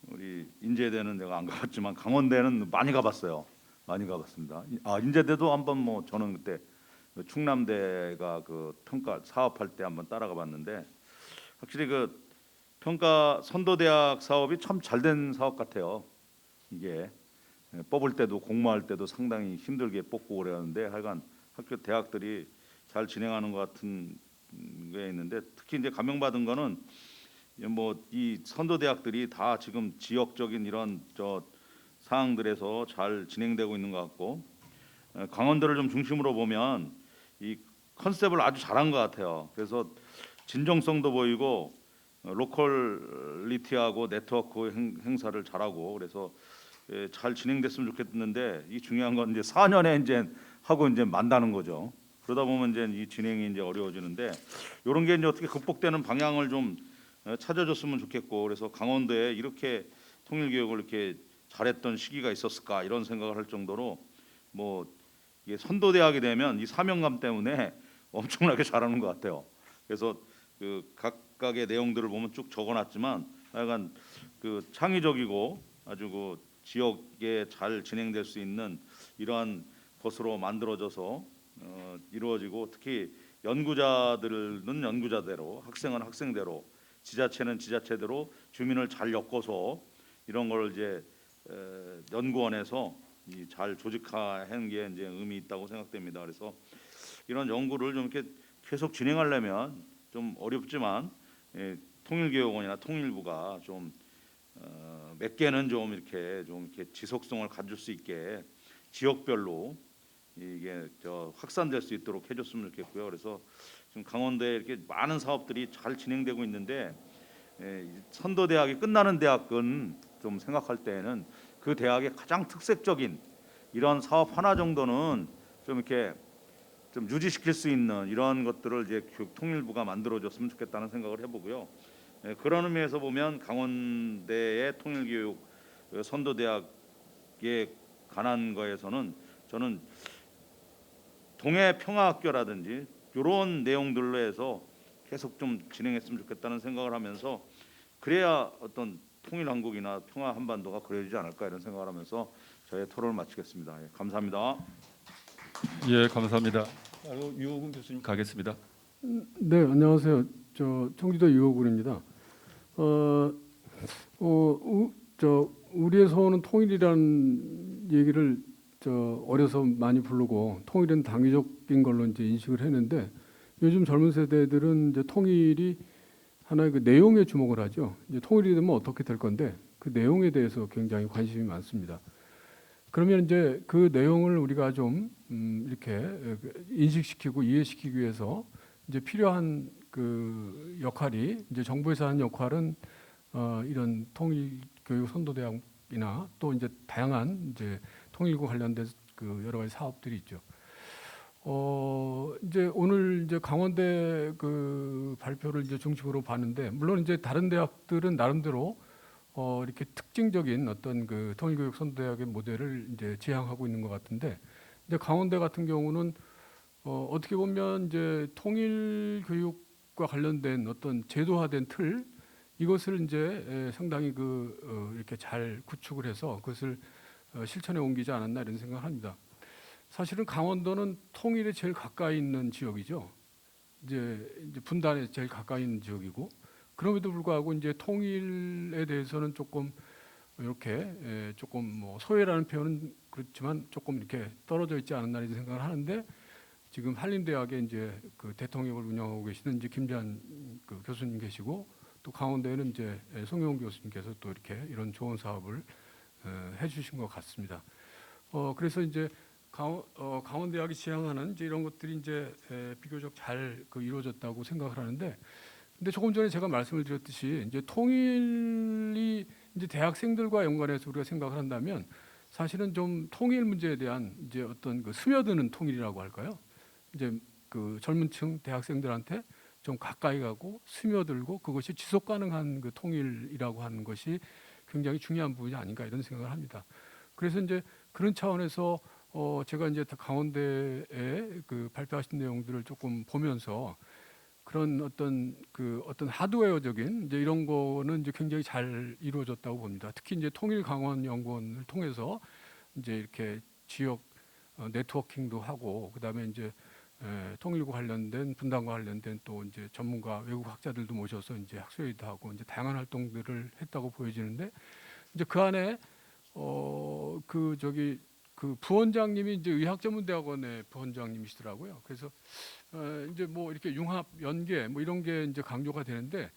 우리 인제대는 내가 안 가봤지만 강원대는 많이 가봤어요. 많이 가봤습니다. 인제대도 한번 뭐 저는 그때 충남대가 그 평가 사업할 때 한번 따라가 봤는데 확실히 그 평가 선도대학 사업이 참 잘 된 사업 같아요. 이게 뽑을 때도 공모할 때도 상당히 힘들게 뽑고 그랬는데 하여간 학교 대학들이 잘 진행하는 것 같은 게 있는데 특히 이제 감명받은 거는 뭐 이 선도 대학들이 다 지금 지역적인 이런 사항들에서 잘 진행되고 있는 것 같고 강원도를 좀 중심으로 보면 이 컨셉을 아주 잘한 것 같아요. 그래서 진정성도 보이고 로컬리티하고 네트워크 행사를 잘하고 그래서 잘 진행됐으면 좋겠는데 이 중요한 건 이제 4년에 이제 하고 이제 만다는 거죠. 그러다 보면 이제 이 진행이 이제 어려워지는데 이런 게 이제 어떻게 극복되는 방향을 좀 찾아줬으면 좋겠고 그래서 강원도에 이렇게 통일 교육을 이렇게 잘했던 시기가 있었을까 이런 생각을 할 정도로 뭐 이게 선도 대학이 되면 이 사명감 때문에 엄청나게 잘하는 것 같아요. 그래서 그 각각의 내용들을 보면 쭉 적어놨지만 약간 그 창의적이고 아주 그 지역에 잘 진행될 수 있는 이러한 것으로 만들어져서 이루어지고 특히 연구자들은 연구자대로 학생은 학생대로 지자체는 지자체대로 주민을 잘 엮어서 이런 걸 이제 연구원에서 잘 조직하는 게 이제 의미 있다고 생각됩니다. 그래서 이런 연구를 좀 이렇게 계속 진행하려면 좀 어렵지만 통일교육원이나 통일부가 좀 몇 개는 좀 이렇게 지속성을 가질 수 있게 지역별로 이게 확산될 수 있도록 해줬으면 좋겠고요. 그래서 지금 강원도에 이렇게 많은 사업들이 잘 진행되고 있는데 선도대학이 끝나는 대학은 좀 생각할 때에는 그 대학의 가장 특색적인 이런 사업 하나 정도는 좀 이렇게 좀 유지시킬 수 있는 이런 것들을 이제 교육통일부가 만들어줬으면 좋겠다는 생각을 해보고요. 그런 의미에서 보면 강원대의 통일교육 선도대학에 관한 거에서는 저는 동해평화학교라든지 이런 내용들로 해서 계속 좀 진행했으면 좋겠다는 생각을 하면서 그래야 어떤 통일한국이나 평화한반도가 그려지지 않을까 이런 생각을 하면서 저의 토론을 마치겠습니다. 예, 감사합니다. 예, 감사합니다. 유호근 교수님 가겠습니다. 네, 안녕하세요. 청주도 유호군입니다. 우리의 소원은 통일이라는 얘기를 어려서 많이 부르고 통일은 당위적인 걸로 이제 인식을 했는데 요즘 젊은 세대들은 이제 통일이 하나의 그 내용에 주목을 하죠. 이제 통일이 되면 어떻게 될 건데 그 내용에 대해서 굉장히 관심이 많습니다. 그러면 이제 그 내용을 우리가 좀 이렇게 인식시키고 이해시키기 위해서 이제 필요한 그 역할이 이제 정부에서 하는 역할은 이런 통일교육 선도대학이나 또 이제 다양한 이제 통일과 관련된 그 여러 가지 사업들이 있죠. 이제 오늘 이제 강원대 그 발표를 이제 중심으로 봤는데 물론 이제 다른 대학들은 나름대로 이렇게 특징적인 어떤 그 통일교육 선도대학의 모델을 이제 지향하고 있는 것 같은데 이제 강원대 같은 경우는 어떻게 보면 이제 통일교육과 관련된 어떤 제도화된 틀 이것을 이제 상당히 이렇게 잘 구축을 해서 그것을 실천에 옮기지 않았나 이런 생각을 합니다. 사실은 강원도는 통일에 제일 가까이 있는 지역이죠. 이제 분단에 제일 가까이 있는 지역이고 그럼에도 불구하고 이제 통일에 대해서는 조금 이렇게 조금 뭐 소외라는 표현은 그렇지만 조금 이렇게 떨어져 있지 않았나 이런 생각을 하는데 지금 한림대학에 이제 그 대통령을 운영하고 계시는 이제 김재한 그 교수님 계시고 또 강원대에는 이제 송영 교수님께서 또 이렇게 이런 좋은 사업을 해주신 것 같습니다. 그래서 이제 강원대학이 지향하는 이제 이런 것들이 이제 비교적 잘 이루어졌다고 생각을 하는데, 근데 조금 전에 제가 말씀을 드렸듯이 이제 통일이 이제 대학생들과 연관해서 우리가 생각을 한다면 사실은 좀 통일 문제에 대한 이제 어떤 그 스며드는 통일이라고 할까요? 이제 그 젊은층 대학생들한테 좀 가까이 가고 스며들고 그것이 지속 가능한 그 통일이라고 하는 것이 굉장히 중요한 부분이 아닌가 이런 생각을 합니다. 그래서 이제 그런 차원에서 제가 이제 강원대에 그 발표하신 내용들을 조금 보면서 그런 어떤 하드웨어적인 이제 이런 거는 이제 굉장히 잘 이루어졌다고 봅니다. 특히 이제 통일강원연구원을 통해서 이제 이렇게 지역 네트워킹도 하고 그다음에 이제 통일과 관련된 분단과 관련된 또 이제 전문가 외국 학자들도 모셔서 이제 학술회의도 하고 이제 다양한 활동들을 했다고 보여지는데 이제 그 안에 그 부원장님이 이제 의학전문대학원의 부원장님이시더라고요. 그래서 이제 뭐 이렇게 융합 연계 뭐 이런 게 이제 강조가 되는데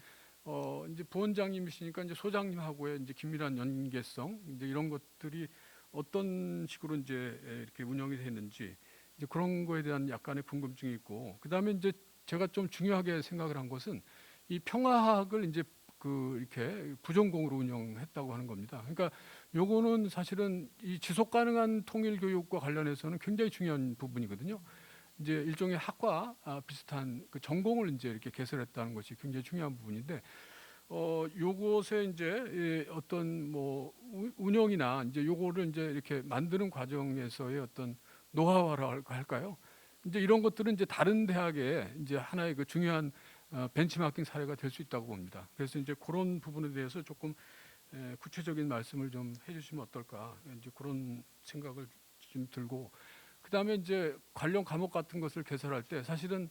이제 부원장님이시니까 이제 소장님하고의 이제 긴밀한 연계성 이제 이런 것들이 어떤 식으로 이제 이렇게 운영이 되는지 이제 그런 거에 대한 약간의 궁금증이 있고 그다음에 이제 제가 좀 중요하게 생각을 한 것은 이 평화학을 이제 이렇게 부전공으로 운영했다고 하는 겁니다. 그러니까 요거는 사실은 이 지속 가능한 통일 교육과 관련해서는 굉장히 중요한 부분이거든요. 이제 일종의 학과 비슷한 그 전공을 이제 이렇게 개설했다는 것이 굉장히 중요한 부분인데 요것에 이제 어떤 뭐 운영이나 이제 요거를 이제 이렇게 만드는 과정에서의 어떤 노하우라고 할까요? 이제 이런 것들은 이제 다른 대학에 이제 하나의 그 중요한 벤치마킹 사례가 될 수 있다고 봅니다. 그래서 이제 그런 부분에 대해서 조금 구체적인 말씀을 좀 해주시면 어떨까 이제 그런 생각을 좀 들고 그다음에 이제 관련 과목 같은 것을 개설할 때 사실은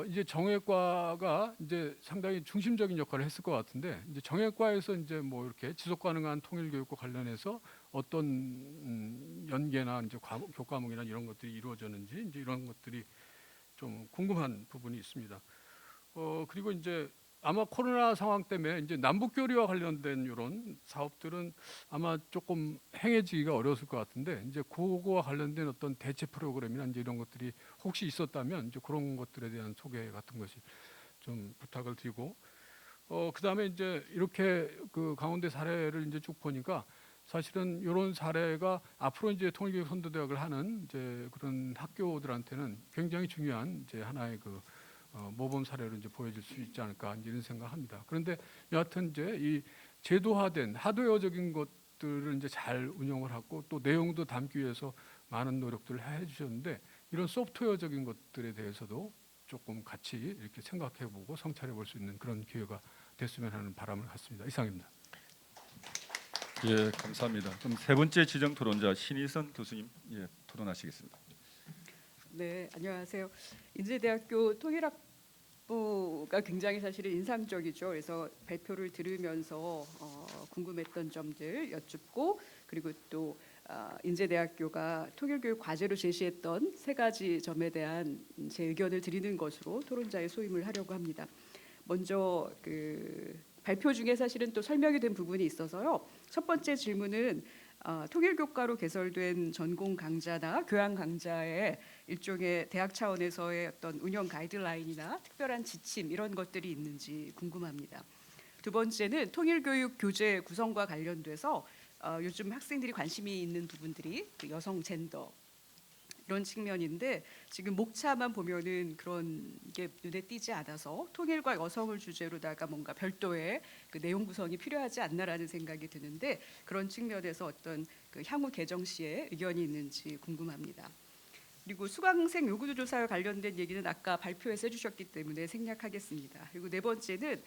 이제 정외과가 이제 상당히 중심적인 역할을 했을 것 같은데 이제 정외과에서 이제 뭐 이렇게 지속 가능한 통일 교육과 관련해서 어떤 연계나 이제 교과목이나 이런 것들이 이루어졌는지 이제 이런 것들이 좀 궁금한 부분이 있습니다. 그리고 이제 아마 코로나 상황 때문에 이제 남북 교류와 관련된 이런 사업들은 아마 조금 행해지기가 어려웠을 것 같은데 이제 그거와 관련된 어떤 대체 프로그램이나 이제 이런 것들이 혹시 있었다면 이제 그런 것들에 대한 소개 같은 것이 좀 부탁을 드리고 그다음에 이제 이렇게 그 강원대 사례를 이제 쭉 보니까 사실은 이런 사례가 앞으로 이제 통일교육 선도대학을 하는 이제 그런 학교들한테는 굉장히 중요한 이제 하나의 그 모범 사례로 이제 보여질 수 있지 않을까 이런 생각합니다. 그런데 여하튼 이제 이 제도화된 하드웨어적인 것들을 이제 잘 운영을 하고 또 내용도 담기 위해서 많은 노력들을 해주셨는데 이런 소프트웨어적인 것들에 대해서도 조금 같이 이렇게 생각해보고 성찰해볼 수 있는 그런 기회가 됐으면 하는 바람을 갖습니다. 이상입니다. 예, 감사합니다. 그럼 세 번째 지정 토론자 신희선 교수님 토론하시겠습니다. 네, 안녕하세요. 인제대학교 통일학부가 굉장히 사실은 인상적이죠. 그래서 발표를 들으면서 궁금했던 점들 여쭙고 그리고 또 인제대학교가 통일교육 과제로 제시했던 세 가지 점에 대한 제 의견을 드리는 것으로 토론자의 소임을 하려고 합니다. 먼저 그 발표 중에 사실은 또 설명이 된 부분이 있어서요. 첫 번째 질문은 통일교과로 개설된 전공 강좌나 교양 강좌에 일종의 대학 차원에서의 어떤 운영 가이드라인이나 특별한 지침 이런 것들이 있는지 궁금합니다. 두 번째는 통일교육 교재 구성과 관련돼서 요즘 학생들이 관심이 있는 부분들이 그 여성 젠더 이런 측면인데 지금 목차만 보면은 그런 게 눈에 띄지 않아서 통일과 여성을 주제로다가 뭔가 별도의 그 내용 구성이 필요하지 않나라는 생각이 드는데 그런 측면에서 어떤 그 향후 개정 시에 의견이 있는지 궁금합니다. 그리고 수강생 요구 조사와 관련된 얘기는 아까 발표에서 해주셨기 때문에 생략하겠습니다. 그리고 네 번째는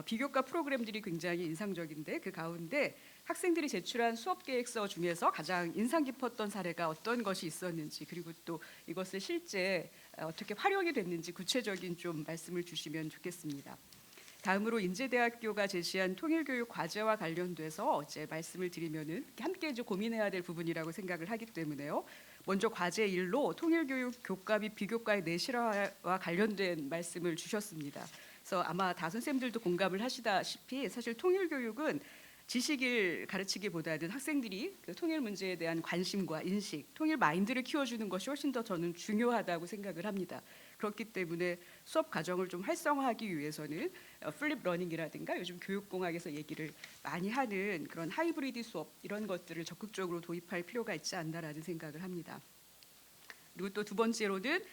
비교과 프로그램들이 굉장히 인상적인데 그 가운데 학생들이 제출한 수업 계획서 중에서 가장 인상 깊었던 사례가 어떤 것이 있었는지 그리고 또 이것을 실제 어떻게 활용이 됐는지 구체적인 좀 말씀을 주시면 좋겠습니다. 다음으로 인제대학교가 제시한 통일교육 과제와 관련돼서 이제 말씀을 드리면은 함께 이제 고민해야 될 부분이라고 생각을 하기 때문에요. 먼저 과제 1로 통일교육 교과 및 비교과의 내실화와 관련된 말씀을 주셨습니다. 그래서 아마 다 선생님들도 공감을 하시다시피 사실 통일교육은 지식을 가르치기보다는 학생들이 그 통일 문제에 대한 관심과 인식, 통일 마인드를 키워주는 것이 훨씬 더 저는 중요하다고 생각을 합니다. 그렇기 때문에 수업 과정을 좀 활성화하기 위해서는 플립 러닝이라든가 요즘 교육공학에서 얘기를 많이 하는 그런 하이브리드 수업 이런 것들을 적극적으로 도입할 필요가 있지 않나라는 생각을 합니다. 그리고 또 두 번째로는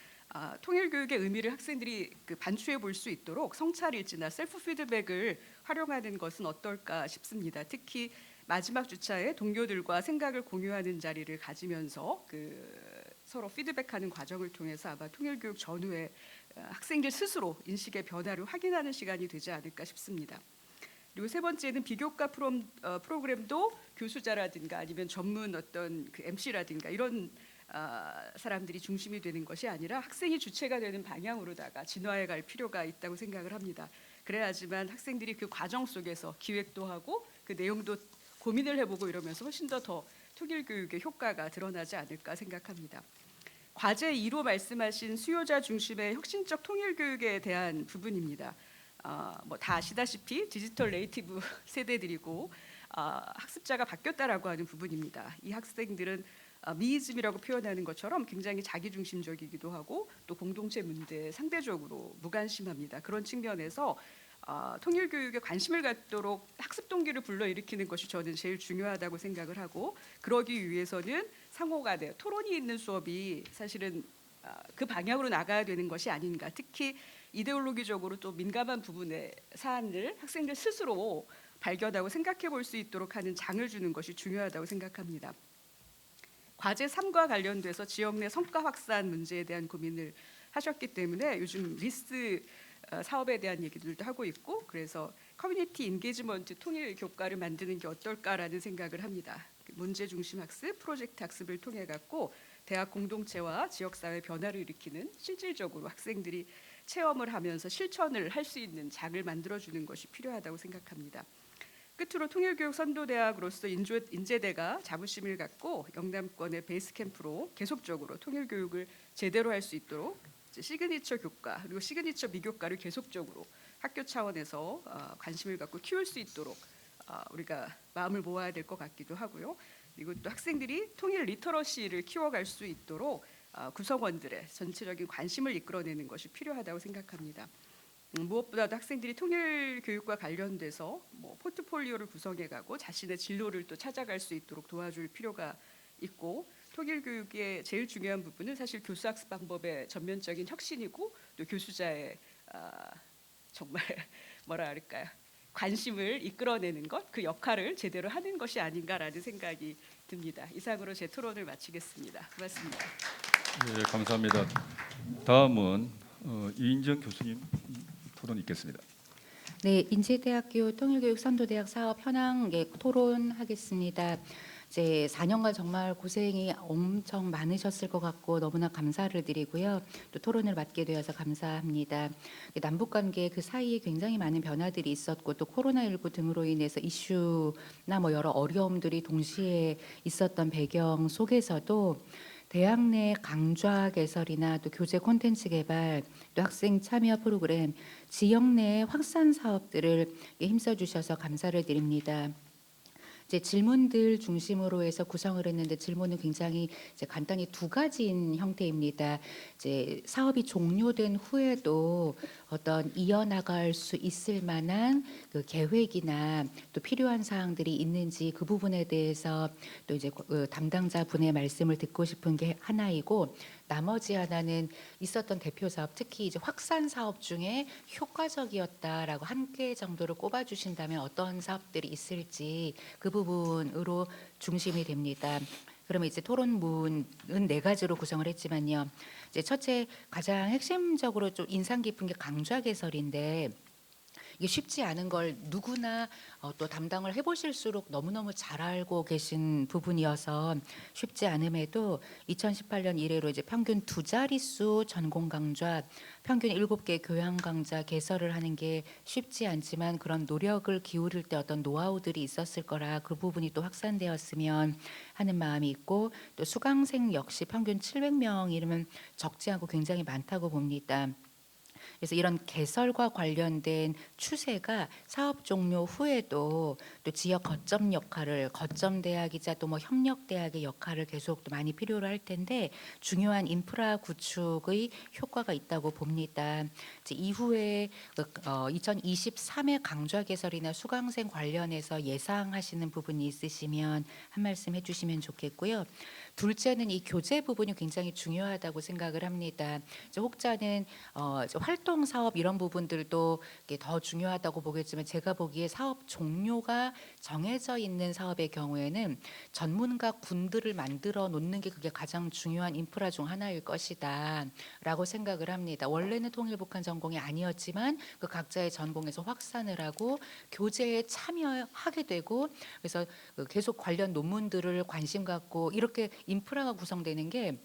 통일교육의 의미를 학생들이 그 반추해 볼 수 있도록 성찰일지나 셀프 피드백을 활용하는 것은 어떨까 싶습니다. 특히 마지막 주차에 동료들과 생각을 공유하는 자리를 가지면서 서로 피드백하는 과정을 통해서 아마 통일교육 전후에 학생들 스스로 인식의 변화를 확인하는 시간이 되지 않을까 싶습니다. 그리고 세 번째는 비교과 프로그램도 교수자라든가 아니면 전문 어떤 그 MC라든가 이런 사람들이 중심이 되는 것이 아니라 학생이 주체가 되는 방향으로다가 진화해 갈 필요가 있다고 생각을 합니다. 그래야지만 학생들이 그 과정 속에서 기획도 하고 그 내용도 고민을 해보고 이러면서 훨씬 더 통일교육의 효과가 드러나지 않을까 생각합니다. 과제 2로 말씀하신 수요자 중심의 혁신적 통일교육에 대한 부분입니다. 뭐 다 아시다시피 디지털 네이티브 세대들이고 학습자가 바뀌었다라고 하는 부분입니다. 이 학생들은 미이즘이라고 표현하는 것처럼 굉장히 자기중심적이기도 하고 또 공동체 문제에 상대적으로 무관심합니다. 그런 측면에서 통일교육에 관심을 갖도록 학습 동기를 불러일으키는 것이 저는 제일 중요하다고 생각을 하고 그러기 위해서는 상호간에 토론이 있는 수업이 사실은 그 방향으로 나가야 되는 것이 아닌가. 특히 이데올로기적으로 또 민감한 부분의 사안을 학생들 스스로 발견하고 생각해 볼 수 있도록 하는 장을 주는 것이 중요하다고 생각합니다. 과제 3과 관련돼서 지역 내 성과 확산 문제에 대한 고민을 하셨기 때문에 요즘 리스 사업에 대한 얘기들도 하고 있고 그래서 커뮤니티 인게이지먼트 통일 교과를 만드는 게 어떨까라는 생각을 합니다. 문제 중심 학습, 프로젝트 학습을 통해 갖고 대학 공동체와 지역 사회 변화를 일으키는 실질적으로 학생들이 체험을 하면서 실천을 할 수 있는 장을 만들어주는 것이 필요하다고 생각합니다. 끝으로 통일교육 선도대학으로서 인제대가 자부심을 갖고 영남권의 베이스 캠프로 계속적으로 통일교육을 제대로 할 수 있도록 시그니처 교과 그리고 시그니처 미교과를 계속적으로 학교 차원에서 관심을 갖고 키울 수 있도록 우리가 마음을 모아야 될 것 같기도 하고요. 그리고 또 학생들이 통일 리터러시를 키워갈 수 있도록 구성원들의 전체적인 관심을 이끌어내는 것이 필요하다고 생각합니다. 무엇보다도 학생들이 통일 교육과 관련돼서 포트폴리오를 구성해가고 자신의 진로를 또 찾아갈 수 있도록 도와줄 필요가 있고, 통일 교육의 제일 중요한 부분은 사실 교수 학습 방법의 전면적인 혁신이고 또 교수자의 정말 뭐라 할까요? 관심을 이끌어내는 것, 그 역할을 제대로 하는 것이 아닌가라는 생각이 듭니다. 이상으로 제 토론을 마치겠습니다. 고맙습니다. 네, 감사합니다. 다음은 이인정 교수님 토론 있겠습니다. 네, 인제대학교 통일교육 선도대학 사업 현황 토론하겠습니다. 이제 4년간 정말 고생이 엄청 많으셨을 것 같고 너무나 감사를 드리고요. 또 토론을 맡게 되어서 감사합니다. 남북 관계 그 사이에 굉장히 많은 변화들이 있었고 또 코로나19 등으로 인해서 이슈나 여러 어려움들이 동시에 있었던 배경 속에서도 대학 내 강좌 개설이나 또 교재 콘텐츠 개발, 또 학생 참여 프로그램, 지역 내 확산 사업들을 힘써 주셔서 감사를 드립니다. 이제 질문들 중심으로 해서 구성을 했는데 질문은 굉장히 이제 간단히 두 가지인 형태입니다. 이제 사업이 종료된 후에도 어떤 이어나갈 수 있을 만한 그 계획이나 또 필요한 사항들이 있는지 그 부분에 대해서 또 이제 담당자 분의 말씀을 듣고 싶은 게 하나이고, 나머지 하나는 있었던 대표 사업, 특히 이제 확산 사업 중에 효과적이었다라고 한 개 정도를 꼽아주신다면 어떤 사업들이 있을지 그 부분으로 중심이 됩니다. 그러면 이제 토론문은 4가지로 구성을 했지만요. 이제 첫째, 가장 핵심적으로 좀 인상 깊은 게 강좌 개설인데, 이게 쉽지 않은 걸 누구나 또 담당을 해보실수록 너무너무 잘 알고 계신 부분이어서 쉽지 않음에도 2018년 이래로 이제 평균 2자릿수 전공 강좌, 평균 7개 교양 강좌 개설을 하는 게 쉽지 않지만 그런 노력을 기울일 때 어떤 노하우들이 있었을 거라 그 부분이 또 확산되었으면 하는 마음이 있고, 또 수강생 역시 평균 700명이면 적지 않고 굉장히 많다고 봅니다. 그래서 이런 개설과 관련된 추세가 사업 종료 후에도 또 지역 거점 역할을, 거점 대학이자 또 협력 대학의 역할을 계속 또 많이 필요로 할 텐데 중요한 인프라 구축의 효과가 있다고 봅니다. 이제 이후에 2023의 강좌 개설이나 수강생 관련해서 예상하시는 부분이 있으시면 한 말씀 해주시면 좋겠고요. 둘째는 이 교재 부분이 굉장히 중요하다고 생각을 합니다. 이제 혹자는 활동 사업 이런 부분들도 더 중요하다고 보겠지만, 제가 보기에 사업 종료가 정해져 있는 사업의 경우에는 전문가 군들을 만들어 놓는 게 그게 가장 중요한 인프라 중 하나일 것이다라고 생각을 합니다. 원래는 통일북한 전공이 아니었지만 그 각자의 전공에서 확산을 하고 교재에 참여하게 되고, 그래서 계속 관련 논문들을 관심 갖고 이렇게 인프라가 구성되는 게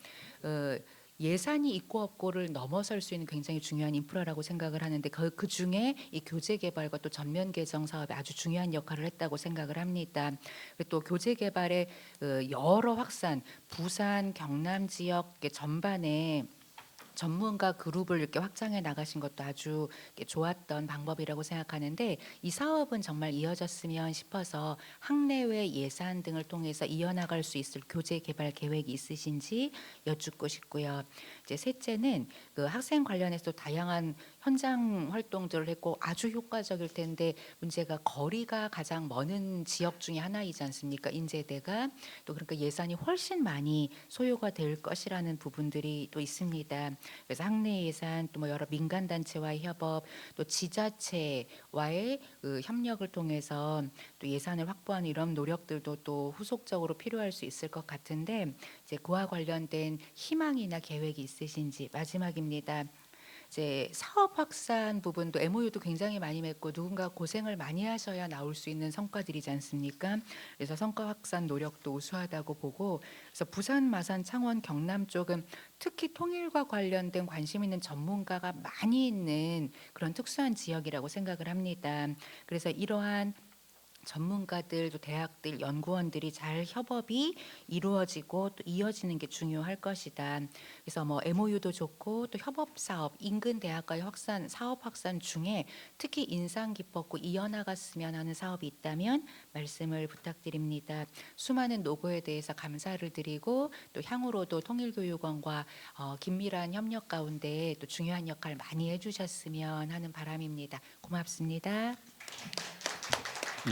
예산이 있고 없고를 넘어설 수 있는 굉장히 중요한 인프라라고 생각을 하는데, 그 중에 이 교재 개발과 또 전면 개정 사업이 아주 중요한 역할을 했다고 생각을 합니다. 그리고 또 교재 개발의 여러 확산, 부산, 경남 지역 전반에 전문가 그룹을 이렇게 확장해 나가신 것도 아주 좋았던 방법이라고 생각하는데, 이 사업은 정말 이어졌으면 싶어서 학내외 예산 등을 통해서 이어나갈 수 있을 교재 개발 계획이 있으신지 여쭙고 싶고요. 이제 셋째는 그 학생 관련해서 다양한 현장 활동들을 했고 아주 효과적일 텐데, 문제가 거리가 가장 먼 지역 중에 하나이지 않습니까? 인제대가 또 그러니까 예산이 훨씬 많이 소요가 될 것이라는 부분들이 또 있습니다. 그래서 학내 예산, 또 여러 민간 단체와의 협업, 또 지자체와의 그 협력을 통해서 또 예산을 확보하는 이런 노력들도 또 후속적으로 필요할 수 있을 것 같은데, 이제 그와 관련된 희망이나 계획이 있으신지. 마지막입니다. 이제 사업 확산 부분도 MOU도 굉장히 많이 맺고 누군가 고생을 많이 하셔야 나올 수 있는 성과들이지 않습니까? 그래서 성과 확산 노력도 우수하다고 보고, 그래서 부산, 마산, 창원, 경남 쪽은 특히 통일과 관련된 관심 있는 전문가가 많이 있는 그런 특수한 지역이라고 생각을 합니다. 그래서 이러한 전문가들, 또 대학들, 연구원들이 잘 협업이 이루어지고 또 이어지는 게 중요할 것이다. 그래서 뭐 MOU도 좋고 또 협업 사업, 인근 대학과의 확산, 사업 확산 중에 특히 인상 깊었고 이어나갔으면 하는 사업이 있다면 말씀을 부탁드립니다. 수많은 노고에 대해서 감사를 드리고 또 향후로도 통일교육원과 긴밀한 협력 가운데 또 중요한 역할 많이 해주셨으면 하는 바람입니다. 고맙습니다.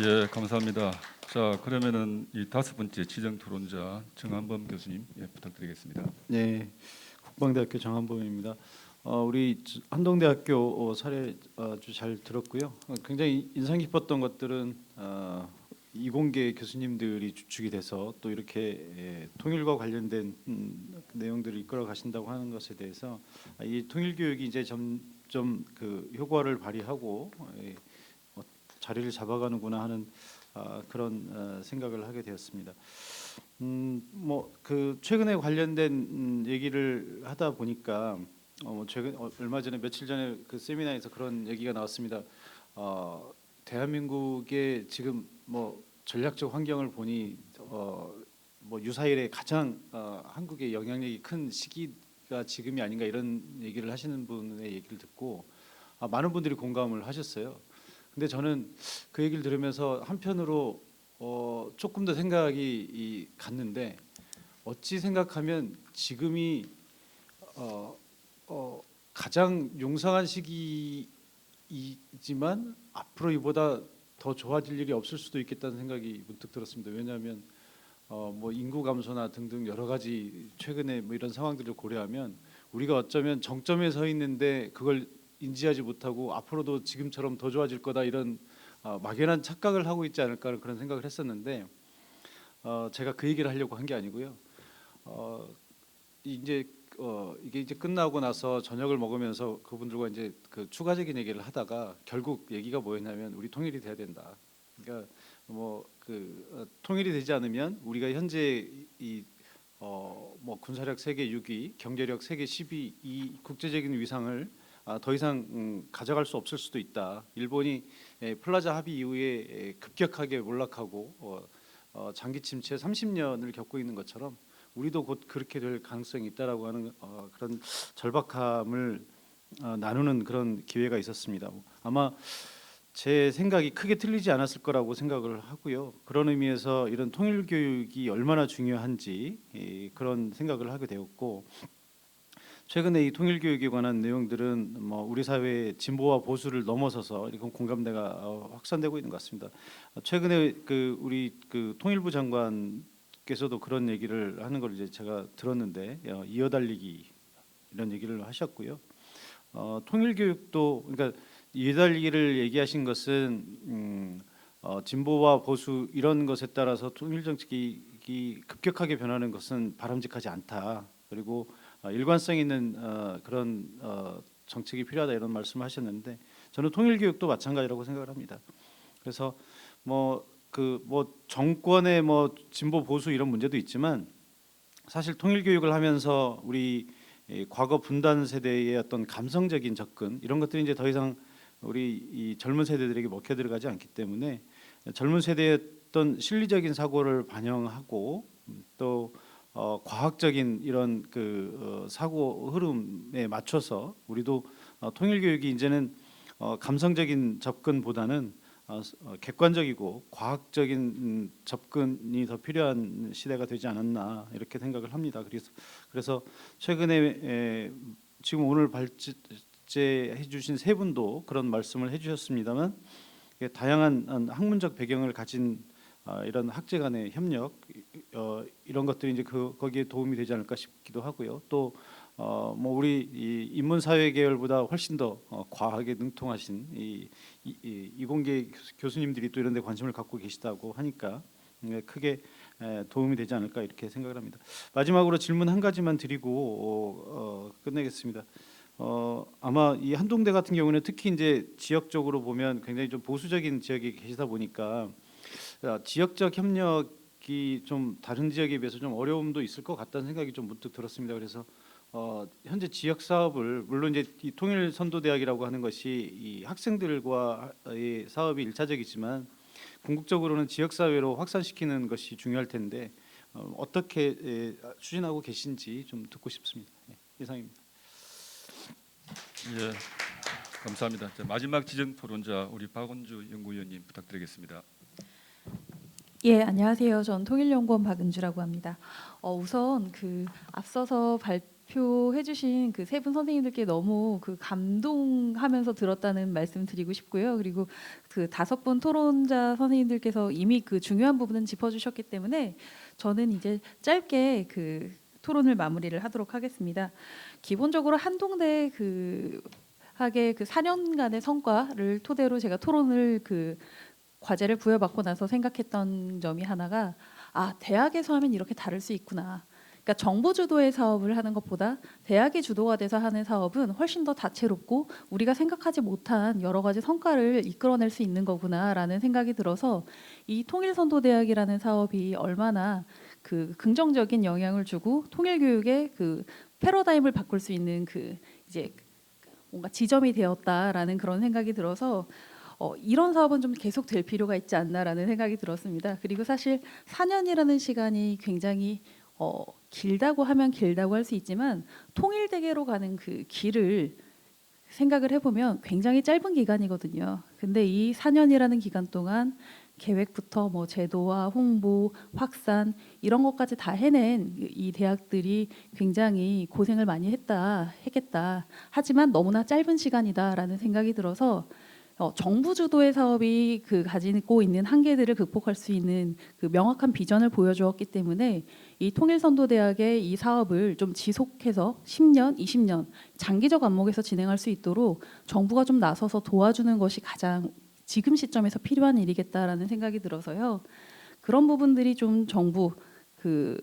예, 감사합니다. 자, 그러면은 이 다섯 번째 지정 토론자 정한범 교수님 부탁드리겠습니다. 네, 국방대학교 정한범입니다. 우리 한동대학교 사례 아주 잘 들었고요. 굉장히 인상 깊었던 것들은 이공계 교수님들이 주축이 돼서 또 이렇게 통일과 관련된 내용들을 이끌어 가신다고 하는 것에 대해서 이 통일 교육이 이제 점점 그 효과를 발휘하고 자리를 잡아가는구나 하는 그런 생각을 하게 되었습니다. 뭐 그 최근에 관련된 얘기를 하다 보니까 최근 얼마 전에 며칠 전에 그 세미나에서 그런 얘기가 나왔습니다. 대한민국의 지금 뭐 전략적 환경을 보니 뭐 유사일에 가장 한국의 영향력이 큰 시기가 지금이 아닌가 이런 얘기를 하시는 분의 얘기를 듣고 많은 분들이 공감을 하셨어요. 근데 저는 그 얘기를 들으면서 한편으로 조금 더 생각이 갔는데 어찌 생각하면 지금이 가장 용상한 시기이지만 앞으로 이보다 더 좋아질 일이 없을 수도 있겠다는 생각이 문득 들었습니다. 왜냐하면 뭐 인구 감소나 등등 여러 가지 최근에 뭐 이런 상황들을 고려하면 우리가 어쩌면 정점에 서 있는데 그걸 인지하지 못하고 앞으로도 지금처럼 더 좋아질 거다 이런 막연한 착각을 하고 있지 않을까 그런 생각을 했었는데 제가 그 얘기를 하려고 한 게 아니고요. 이제 이게 이제 끝나고 나서 저녁을 먹으면서 그분들과 이제 그 추가적인 얘기를 하다가 결국 얘기가 뭐였냐면 우리 통일이 돼야 된다. 그러니까 뭐 그 통일이 되지 않으면 우리가 현재 이 뭐 군사력 세계 6위, 경제력 세계 10위 이 국제적인 위상을 더 이상 가져갈 수 없을 수도 있다. 일본이 플라자 합의 이후에 급격하게 몰락하고 장기 침체 30년을 겪고 있는 것처럼 우리도 곧 그렇게 될 가능성이 있다라고 하는 그런 절박함을 나누는 그런 기회가 있었습니다. 아마 제 생각이 크게 틀리지 않았을 거라고 생각을 하고요. 그런 의미에서 이런 통일 교육이 얼마나 중요한지 그런 생각을 하게 되었고 최근에 이 통일 교육에 관한 내용들은 뭐 우리 사회의 진보와 보수를 넘어서서 이런 공감대가 확산되고 있는 것 같습니다. 최근에 그 우리 그 통일부 장관께서도 그런 얘기를 하는 걸 이제 제가 들었는데 이어달리기 이런 얘기를 하셨고요. 통일 교육도 그러니까 이어달리기를 얘기하신 것은 진보와 보수 이런 것에 따라서 통일 정책이 급격하게 변하는 것은 바람직하지 않다. 그리고 일관성 있는 그런 정책이 필요하다 이런 말씀하셨는데 저는 통일 교육도 마찬가지라고 생각을 합니다. 그래서 뭐 정권의 뭐 진보 보수 이런 문제도 있지만 사실 통일 교육을 하면서 우리 과거 분단 세대의 어떤 감성적인 접근 이런 것들이 이제 더 이상 우리 이 젊은 세대들에게 먹혀 들어가지 않기 때문에 젊은 세대의 어떤 실리적인 사고를 반영하고 또 과학적인 이런 그 사고 흐름에 맞춰서 우리도 통일 교육이 이제는 감성적인 접근보다는 객관적이고 과학적인 접근이 더 필요한 시대가 되지 않았나 이렇게 생각을 합니다. 그래서 최근에 지금 오늘 발제해 주신 세 분도 그런 말씀을 해주셨습니다만 다양한 학문적 배경을 가진 이런 학제 간의 협력 이런 것들이 이제 거기에 도움이 되지 않을까 싶기도 하고요. 또 뭐 우리 이 인문 사회 계열보다 훨씬 더 과학에 능통하신 이공계 교수님들이 또 이런 데 관심을 갖고 계시다고 하니까 크게 도움이 되지 않을까 이렇게 생각을 합니다. 마지막으로 질문 한 가지만 드리고 끝내겠습니다. 아마 이 한동대 같은 경우는 특히 이제 지역적으로 보면 굉장히 좀 보수적인 지역에 계시다 보니까 지역적 협력이 좀 다른 지역에 비해서 좀 어려움도 있을 것 같다는 생각이 좀 문득 들었습니다. 그래서 현재 지역 사업을 물론 이제 이 통일선도대학이라고 하는 것이 이 학생들과의 사업이 일차적이지만 궁극적으로는 지역 사회로 확산시키는 것이 중요할 텐데 어떻게 추진하고 계신지 좀 듣고 싶습니다. 이상입니다. 예, 감사합니다. 자, 마지막 지정 토론자 우리 박은주 연구위원님 부탁드리겠습니다. 예, 안녕하세요. 전 통일연구원 박은주라고 합니다. 우선 앞서서 발표해주신 그 세 분 선생님들께 너무 감동하면서 들었다는 말씀 드리고 싶고요. 그리고 그 5분 토론자 선생님들께서 이미 중요한 부분은 짚어주셨기 때문에 저는 이제 짧게 토론을 마무리를 하도록 하겠습니다. 기본적으로 한동대 학의 4년간의 성과를 토대로 제가 토론을 과제를 부여받고 나서 생각했던 점이 하나가 대학에서 하면 이렇게 다를 수 있구나. 그러니까 정부 주도의 사업을 하는 것보다 대학이 주도가 돼서 하는 사업은 훨씬 더 다채롭고 우리가 생각하지 못한 여러 가지 성과를 이끌어낼 수 있는 거구나라는 생각이 들어서 이 통일선도대학이라는 사업이 얼마나 긍정적인 영향을 주고 통일교육의 패러다임을 바꿀 수 있는 이제 뭔가 지점이 되었다라는 그런 생각이 들어서 이런 사업은 좀 계속 될 필요가 있지 않나라는 생각이 들었습니다. 그리고 사실 4년이라는 시간이 굉장히 길다고 하면 길다고 할 수 있지만 통일대계로 가는 길을 생각을 해보면 굉장히 짧은 기간이거든요. 근데 이 4년이라는 기간 동안 계획부터 제도화, 홍보, 확산 이런 것까지 다 해낸 이 대학들이 굉장히 고생을 많이 했겠다. 하지만 너무나 짧은 시간이다라는 생각이 들어서 정부 주도의 사업이 가지고 있는 한계들을 극복할 수 있는 명확한 비전을 보여주었기 때문에 이 통일선도대학의 이 사업을 좀 지속해서 10년, 20년 장기적 안목에서 진행할 수 있도록 정부가 좀 나서서 도와주는 것이 가장 지금 시점에서 필요한 일이겠다라는 생각이 들어서요. 그런 부분들이 좀 정부에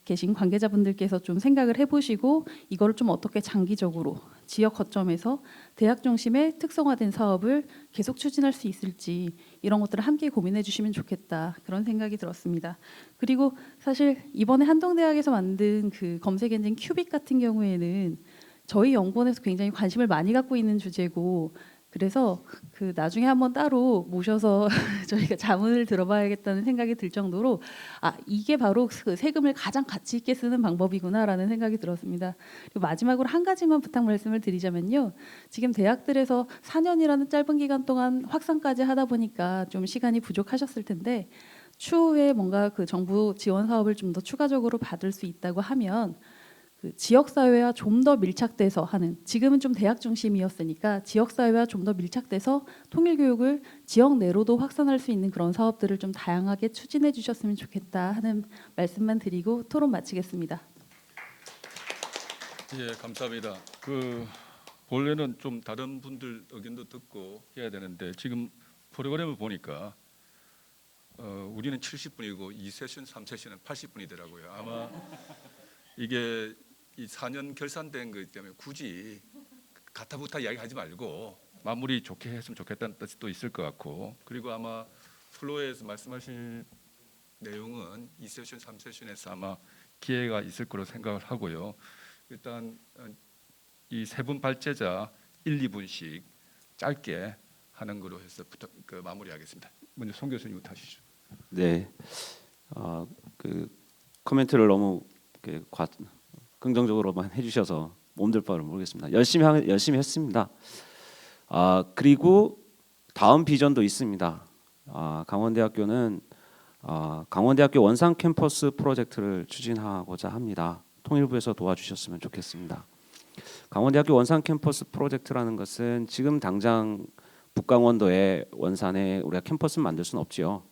계신 관계자분들께서 좀 생각을 해보시고 이거를 좀 어떻게 장기적으로 지역 거점에서 대학 중심의 특성화된 사업을 계속 추진할 수 있을지 이런 것들을 함께 고민해 주시면 좋겠다 그런 생각이 들었습니다. 그리고 사실 이번에 한동대학에서 만든 검색 엔진 큐빅 같은 경우에는 저희 연구원에서 굉장히 관심을 많이 갖고 있는 주제고 그래서 나중에 한번 따로 모셔서 저희가 자문을 들어봐야겠다는 생각이 들 정도로 이게 바로 세금을 가장 가치 있게 쓰는 방법이구나라는 생각이 들었습니다. 그리고 마지막으로 한 가지만 부탁 말씀을 드리자면요. 지금 대학들에서 4년이라는 짧은 기간 동안 확산까지 하다 보니까 좀 시간이 부족하셨을 텐데 추후에 뭔가 정부 지원 사업을 좀 더 추가적으로 받을 수 있다고 하면 지역사회와 좀 더 밀착돼서 하는 지금은 좀 대학 중심이었으니까 지역사회와 좀 더 밀착돼서 통일교육을 지역 내로도 확산할 수 있는 그런 사업들을 좀 다양하게 추진해 주셨으면 좋겠다 하는 말씀만 드리고 토론 마치겠습니다. 예, 감사합니다. 본래는 좀 다른 분들 의견도 듣고 해야 되는데 지금 프로그램을 보니까 우리는 70분이고 2세션, 3세션은 80분이더라고요. 아마 이게 이 4년 결산된 것 때문에 굳이 가타부타 이야기하지 말고 마무리 좋게 했으면 좋겠다는 뜻도 있을 것 같고 그리고 아마 플로에서 말씀하실 내용은 2세션, 3세션에서 아마 기회가 있을 거로 생각을 하고요. 일단 이 세 분 발제자 1, 2분씩 짧게 하는 거로 해서 마무리하겠습니다. 먼저 송 교수님부터 하시죠. 네, 코멘트를 너무 긍정적으로만 해주셔서 몸둘 바를 모르겠습니다. 열심히 했습니다. 그리고 다음 비전도 있습니다. 강원대학교는 강원대학교 원산 캠퍼스 프로젝트를 추진하고자 합니다. 통일부에서 도와주셨으면 좋겠습니다. 강원대학교 원산 캠퍼스 프로젝트라는 것은 지금 당장 북강원도의 원산에 우리가 캠퍼스를 만들 수는 없지요.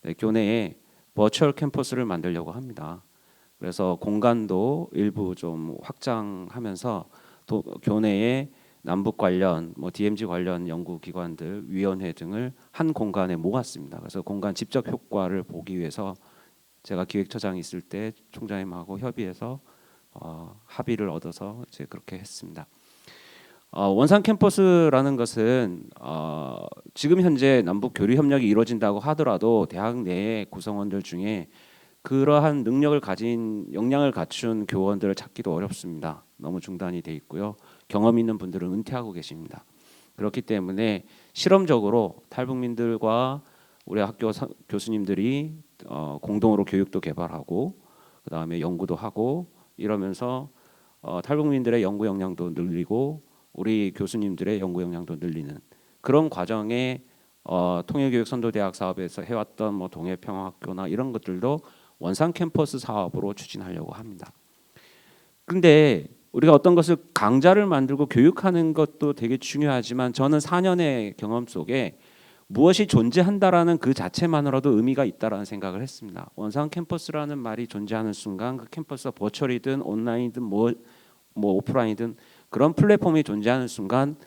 네, 교내에 버추얼 캠퍼스를 만들려고 합니다. 그래서 공간도 일부 좀 확장하면서 교내에 남북 관련, DMZ 관련 연구기관들, 위원회 등을 한 공간에 모았습니다. 그래서 공간 집적 효과를 보기 위해서 제가 기획처장이 있을 때 총장님하고 협의해서 합의를 얻어서 이제 그렇게 했습니다. 원산 캠퍼스라는 것은 지금 현재 남북 교류 협력이 이루어진다고 하더라도 대학 내의 구성원들 중에 그러한 능력을 가진 역량을 갖춘 교원들을 찾기도 어렵습니다. 너무 중단이 돼 있고요. 경험 있는 분들은 은퇴하고 계십니다. 그렇기 때문에 실험적으로 탈북민들과 우리 학교 교수님들이 공동으로 교육도 개발하고 그다음에 연구도 하고 이러면서 탈북민들의 연구 역량도 늘리고 우리 교수님들의 연구 역량도 늘리는 그런 과정에 통일교육 선도대학 사업에서 해왔던 뭐 동해평화학교나 이런 것들도 원산 캠퍼스 사업으로 추진하려고 합니다. 그런데 우리가 어떤 것을 강좌를 만들고 교육하는 것도 되게 중요하지만 저는 4년의 경험 속에 무엇이 존재한다라는 그 자체만으로도 의미가 있다라는 생각을 했습니다. 원산 캠퍼스라는 말이 존재하는 순간 그 캠퍼스가 버추얼이든 온라인이든 뭐 오프라인이든 그런 플랫폼이 존재하는 순간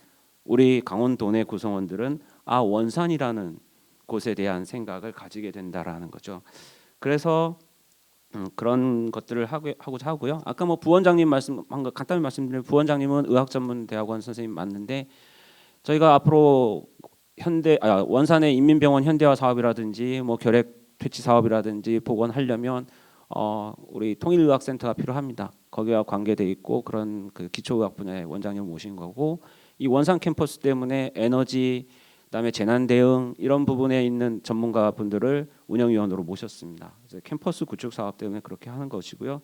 우리 강원도 내 구성원들은 원산이라는 곳에 대한 생각을 가지게 된다라는 거죠. 그래서 그런 것들을 하고자 하고요. 아까 뭐 부원장님 말씀한 거 간단히 말씀드리면 부원장님은 의학전문대학원 선생님 맞는데 저희가 앞으로 원산의 인민병원 현대화 사업이라든지 뭐 결핵 퇴치 사업이라든지 복원하려면 우리 통일의학센터가 필요합니다. 거기와 관계돼 있고 그런 그 기초의학 분야의 원장님 모신 거고 이 원산 캠퍼스 때문에 에너지 그다음에 재난 대응 이런 부분에 있는 전문가 분들을 운영위원으로 모셨습니다. 그래서 캠퍼스 구축 사업 때문에 그렇게 하는 것이고요.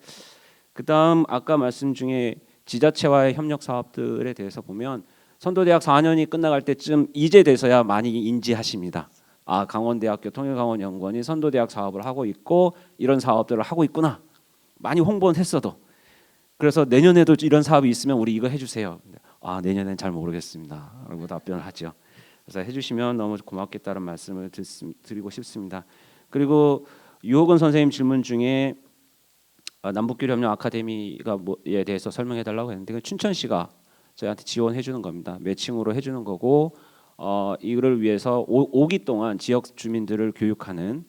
그다음 아까 말씀 중에 지자체와의 협력 사업들에 대해서 보면 선도대학 4년이 끝나갈 때쯤 이제 돼서야 많이 인지하십니다. 강원대학교 통일강원연구원이 선도대학 사업을 하고 있고 이런 사업들을 하고 있구나. 많이 홍보는 했어도. 그래서 내년에도 이런 사업이 있으면 우리 이거 해주세요. 내년엔 잘 모르겠습니다. 라고 답변을 하죠. 그래서 해주시면 너무 고맙겠다는 말씀을 드리고 싶습니다. 그리고 유호근 선생님 질문 중에 남북교류협력 아카데미가 뭐에 대해서 설명해달라고 했는데 춘천시가 저희한테 지원해 주는 겁니다. 매칭으로 해주는 거고 이를 위해서 5기 동안 지역 주민들을 교육하는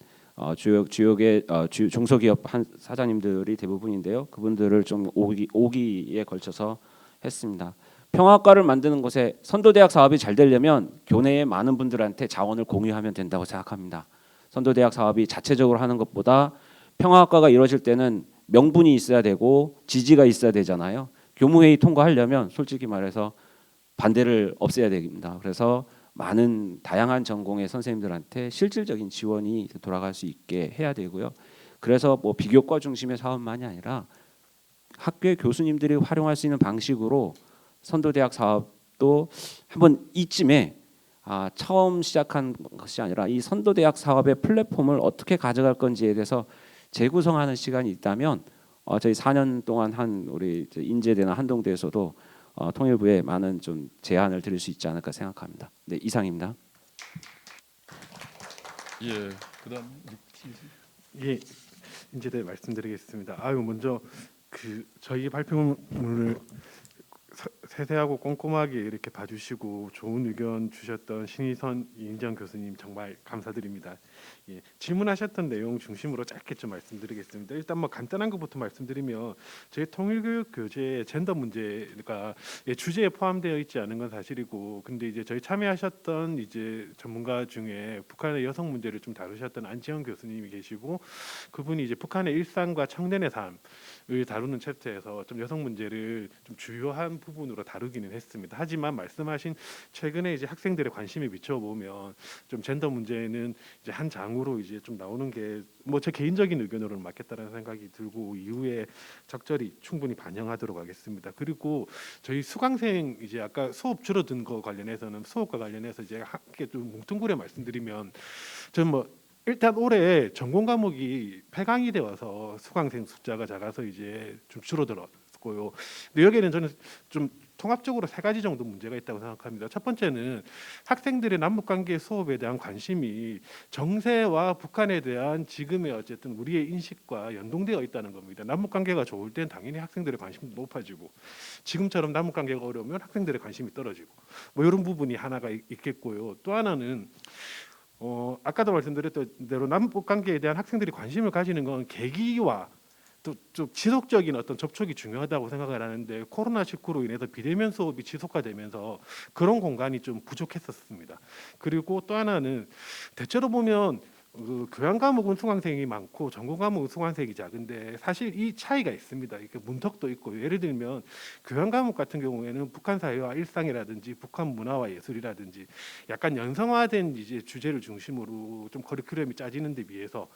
주역의 중소기업 사장님들이 대부분인데요. 그분들을 좀 5기에 걸쳐서 했습니다. 평화과를 만드는 곳에 선도대학 사업이 잘 되려면 교내의 많은 분들한테 자원을 공유하면 된다고 생각합니다. 선도대학 사업이 자체적으로 하는 것보다 평화학과가 이루어질 때는 명분이 있어야 되고 지지가 있어야 되잖아요. 교무회의 통과하려면 솔직히 말해서 반대를 없애야 됩니다. 그래서 많은 다양한 전공의 선생님들한테 실질적인 지원이 돌아갈 수 있게 해야 되고요. 그래서 뭐 비교과 중심의 사업만이 아니라 학교의 교수님들이 활용할 수 있는 방식으로 선도대학 사업도 한번 이쯤에 처음 시작한 것이 아니라 이 선도대학 사업의 플랫폼을 어떻게 가져갈 건지에 대해서 재구성하는 시간이 있다면 저희 4년 동안 한 우리 인제대나 한동대에서도 통일부에 많은 좀 제안을 드릴 수 있지 않을까 생각합니다. 네, 이상입니다. 예, 그다음 예, 인제대 말씀드리겠습니다. 먼저 저희 발표문을 세세하고 꼼꼼하게 이렇게 봐주시고 좋은 의견 주셨던 신희선 이인정 교수님 정말 감사드립니다. 예, 질문하셨던 내용 중심으로 짧게 좀 말씀드리겠습니다. 일단 뭐 간단한 것부터 말씀드리면 저희 통일교육 교재의 젠더 문제가 주제에 포함되어 있지 않은 건 사실이고, 근데 이제 저희 참여하셨던 이제 전문가 중에 북한의 여성 문제를 좀 다루셨던 안지영 교수님이 계시고, 그분이 이제 북한의 일상과 청년의 삶을 다루는 챕터에서 좀 여성 문제를 좀 주요한 부분으로 다루기는 했습니다. 하지만 말씀하신 최근에 이제 학생들의 관심에 비춰보면 좀 젠더 문제는 이제 한 장으로 이제 좀 나오는 게 뭐 제 개인적인 의견으로는 맞겠다라는 생각이 들고 이후에 적절히 충분히 반영하도록 하겠습니다. 그리고 저희 수강생 이제 아까 수업 줄어든 거 관련해서는 수업과 관련해서 이제 함께 좀 뭉뚱그려 말씀드리면 저는 뭐 일단 올해 전공 과목이 폐강이 되어서 수강생 숫자가 작아서 이제 좀 줄어들었고요. 근데 여기에는 저는 좀 통합적으로 3가지 정도 문제가 있다고 생각합니다. 첫 번째는 학생들의 남북관계 수업에 대한 관심이 정세와 북한에 대한 지금의 어쨌든 우리의 인식과 연동되어 있다는 겁니다. 남북관계가 좋을 땐 당연히 학생들의 관심도 높아지고, 지금처럼 남북관계가 어려우면 학생들의 관심이 떨어지고, 뭐 이런 부분이 하나가 있겠고요. 또 하나는 아까도 말씀드렸던 대로 남북관계에 대한 학생들이 관심을 가지는 건 계기와 또 좀 지속적인 어떤 접촉이 중요하다고 생각을 하는데, 코로나19로 인해서 비대면 수업이 지속화되면서 그런 공간이 좀 부족했었습니다. 그리고 또 하나는 대체로 보면 교양 과목은 수강생이 많고 전공 과목은 수강생이 작은데 사실 이 차이가 있습니다. 이렇게 문턱도 있고 예를 들면 교양 과목 같은 경우에는 북한 사회와 일상이라든지 북한 문화와 예술이라든지 약간 연성화된 이제 주제를 중심으로 좀 커리큘럼이 짜지는 데 비해서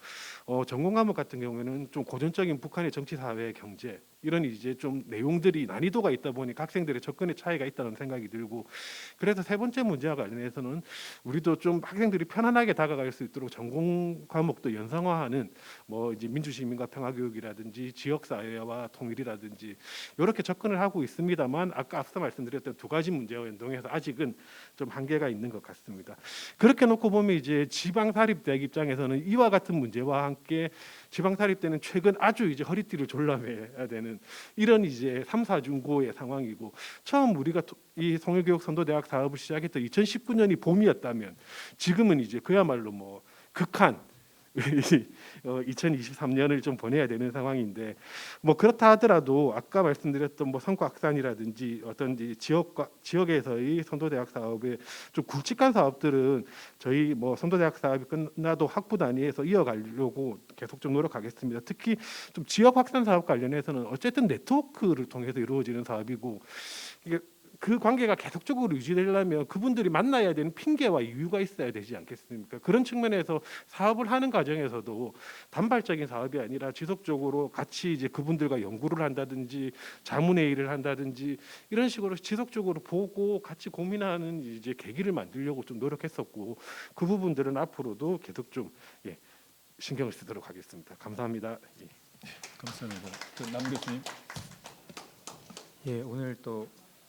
전공 과목 같은 경우에는 좀 고전적인 북한의 정치, 사회, 경제 이런 이제 좀 내용들이 난이도가 있다 보니까 학생들의 접근의 차이가 있다는 생각이 들고 그래서 세 번째 문제와 관련해서는 우리도 좀 학생들이 편안하게 다가갈 수 있도록 전공 과목도 연상화하는 뭐 이제 민주시민과 평화교육이라든지 지역사회와 통일이라든지 이렇게 접근을 하고 있습니다만 아까 앞서 말씀드렸던 두 가지 문제와 연동해서 아직은 좀 한계가 있는 것 같습니다. 그렇게 놓고 보면 이제 지방사립대학 입장에서는 이와 같은 문제와 함께 지방사립대는 최근 아주 이제 허리띠를 졸라매야 되는 이런 이제 3, 4중고의 상황이고 처음 우리가 이 통일교육선도대학 사업을 시작했던 2019년이 봄이었다면 지금은 이제 그야말로 뭐 극한 2023년을 좀 보내야 되는 상황인데 뭐 그렇다 하더라도 아까 말씀드렸던 뭐 성과 확산이라든지 어떤 지역에서의 선도대학 사업의 좀 굵직한 사업들은 저희 뭐 선도대학 사업이 끝나도 학부 단위에서 이어가려고 계속 좀 노력하겠습니다. 특히 좀 지역 확산 사업 관련해서는 어쨌든 네트워크를 통해서 이루어지는 사업이고 이게 그 관계가 계속적으로 유지되려면 그분들이 만나야 되는 핑계와 이유가 있어야 되지 않겠습니까? 그런 측면에서 사업을 하는 과정에서도 단발적인 사업이 아니라 지속적으로 같이 이제 그분들과 연구를 한다든지 자문회의를 한다든지 이런 식으로 지속적으로 보고 같이 고민하는 이제 계기를 만들려고 좀 노력했었고 그 부분들은 앞으로도 계속 좀 신경을 쓰도록 하겠습니다. 감사합니다. 감사합니다. 남 교수님. 예, 오늘 또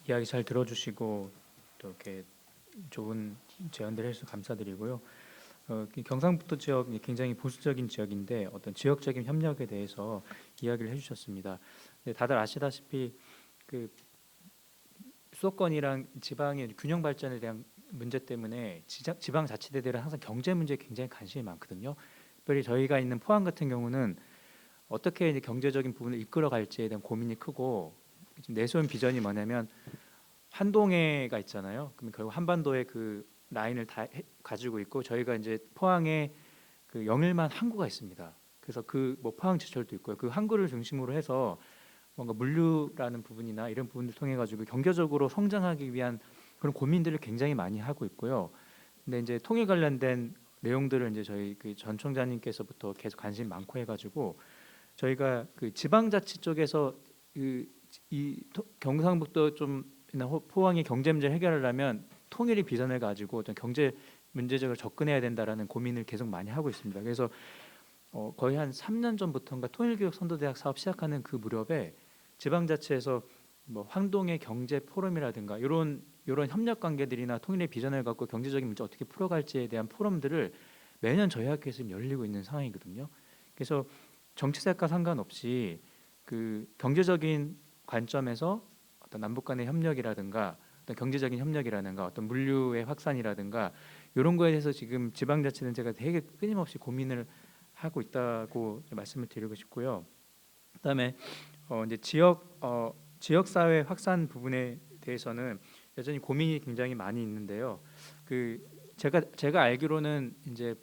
이야기 잘 들어주시고 또 이렇게 좋은 제안들 해주셔서 감사드리고요. 경상북도 지역이 굉장히 보수적인 지역인데 어떤 지역적인 협력에 대해서 이야기를 해주셨습니다. 다들 아시다시피 그 수도권이랑 지방의 균형 발전에 대한 문제 때문에 지방자치대들은 항상 경제 문제에 굉장히 관심이 많거든요. 특별히 저희가 있는 포항 같은 경우는 어떻게 이제 경제적인 부분을 이끌어갈지에 대한 고민이 크고 지금 내세운 비전이 뭐냐면 한동해가 있잖아요. 그럼 결국 한반도의 그 라인을 다 가지고 있고 저희가 이제 포항에 그 영일만 항구가 있습니다. 그래서 그 뭐 포항 지철도 있고요. 그 항구를 중심으로 해서 뭔가 물류라는 부분이나 이런 부분들 통해 가지고 경제적으로 성장하기 위한 그런 고민들을 굉장히 많이 하고 있고요. 근데 이제 통일 관련된 내용들을 이제 저희 그 전 총장님께서부터 계속 관심 많고 해가지고 저희가 그 지방자치 쪽에서 이 경상북도 좀 포항의 경제 문제를 해결하려면 통일의 비전을 가지고 어떤 경제 문제적으로 접근해야 된다라는 고민을 계속 많이 하고 있습니다. 그래서 거의 한 3년 전부터인가 통일교육 선도대학 사업 시작하는 그 무렵에 지방자치에서 뭐 황동의 경제 포럼이라든가 이런 협력 관계들이나 통일의 비전을 갖고 경제적인 문제 어떻게 풀어갈지에 대한 포럼들을 매년 저희 학교에서 지금 열리고 있는 상황이거든요. 그래서 정치색과 상관없이 그 경제적인 관점에서 어떤 남북 간의 협력이라든가 어떤 경제적인 협력이라든가 어떤 물류의 확산이라든가 이런 거에 대해서 지금 지방자치는 제가 되게 끊임없이 고민을 하고 있다고 말씀을 드리고 싶고요. 그다음에 이제 지역 사회 확산 부분에 대해서는 여전히 고민이 굉장히 많이 있는데요. 그 제가 알기로는 이제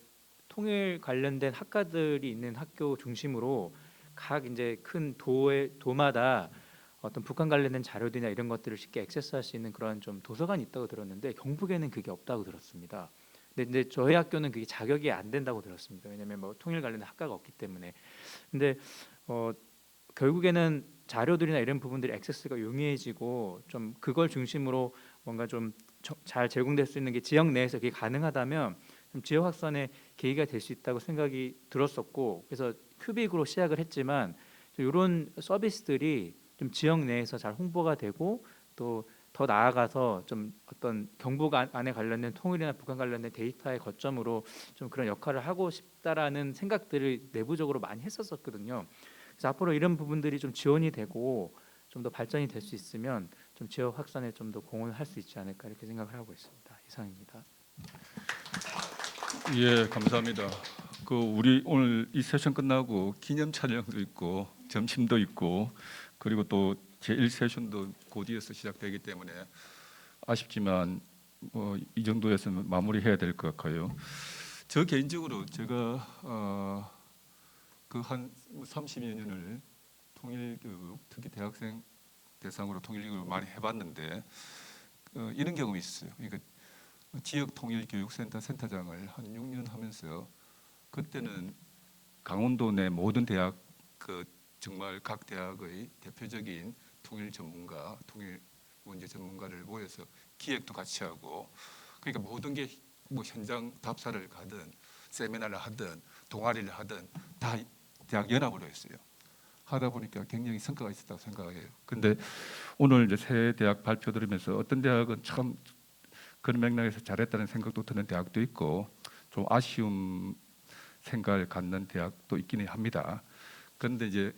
통일 관련된 학과들이 있는 학교 중심으로 각 이제 큰 도마다 어떤 북한 관련된 자료들이나 이런 것들을 쉽게 액세스할 수 있는 그런 좀 도서관이 있다고 들었는데 경북에는 그게 없다고 들었습니다. 근데 저희 학교는 그게 자격이 안 된다고 들었습니다. 왜냐하면 뭐 통일 관련된 학과가 없기 때문에. 근데 결국에는 자료들이나 이런 부분들이 액세스가 용이해지고 좀 그걸 중심으로 뭔가 좀 잘 제공될 수 있는 게 지역 내에서 그게 가능하다면 좀 지역 확산의 계기가 될 수 있다고 생각이 들었었고 그래서 큐빅으로 시작을 했지만 이런 서비스들이 좀 지역 내에서 잘 홍보가 되고 또 더 나아가서 좀 어떤 경북 안에 관련된 통일이나 북한 관련된 데이터의 거점으로 좀 그런 역할을 하고 싶다라는 생각들을 내부적으로 많이 했었거든요. 그래서 앞으로 이런 부분들이 좀 지원이 되고 좀 더 발전이 될 수 있으면 좀 지역 확산에 좀 더 공헌을 할 수 있지 않을까 이렇게 생각을 하고 있습니다. 이상입니다. 예, 감사합니다. 그 우리 오늘 이 세션 끝나고 기념 촬영도 있고 점심도 있고 그리고 또 제1 세션도 곧 이어서 시작되기 때문에 아쉽지만 이 정도에서는 마무리해야 될 것 같아요. 저 개인적으로 제가 그 한 30여 년을 통일교육, 특히 대학생 대상으로 통일교육을 많이 해봤는데 이런 경험이 있어요. 그러니까 지역 통일교육센터 센터장을 한 6년 하면서 그때는 강원도 내 모든 대학 정말 각 대학의 대표적인 통일 전문가, 통일 문제 전문가를 모여서 기획도 같이 하고 그러니까 모든 게 뭐 현장 답사를 가든 세미나를 하든 동아리를 하든 다 대학 연합으로 했어요. 하다 보니까 굉장히 성과가 있었다고 생각해요. 근데 오늘 이제 새 대학 발표 들으면서 어떤 대학은 참 그런 맥락에서 잘했다는 생각도 드는 대학도 있고 좀 아쉬움 생각을 갖는 대학도 있기는 합니다. 그런데 이제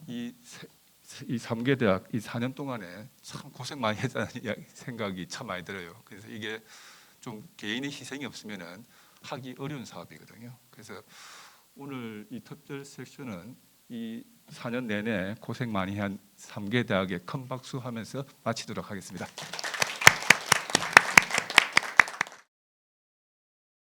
이 3개 대학 이 4년 동안에 참 고생 많이 했다는 생각이 참 많이 들어요. 그래서 이게 좀 개인의 희생이 없으면은 하기 어려운 사업이거든요. 그래서 오늘 이 특별 섹션은 이 4년 내내 고생 많이 한 3개 대학에 큰 박수 하면서 마치도록 하겠습니다.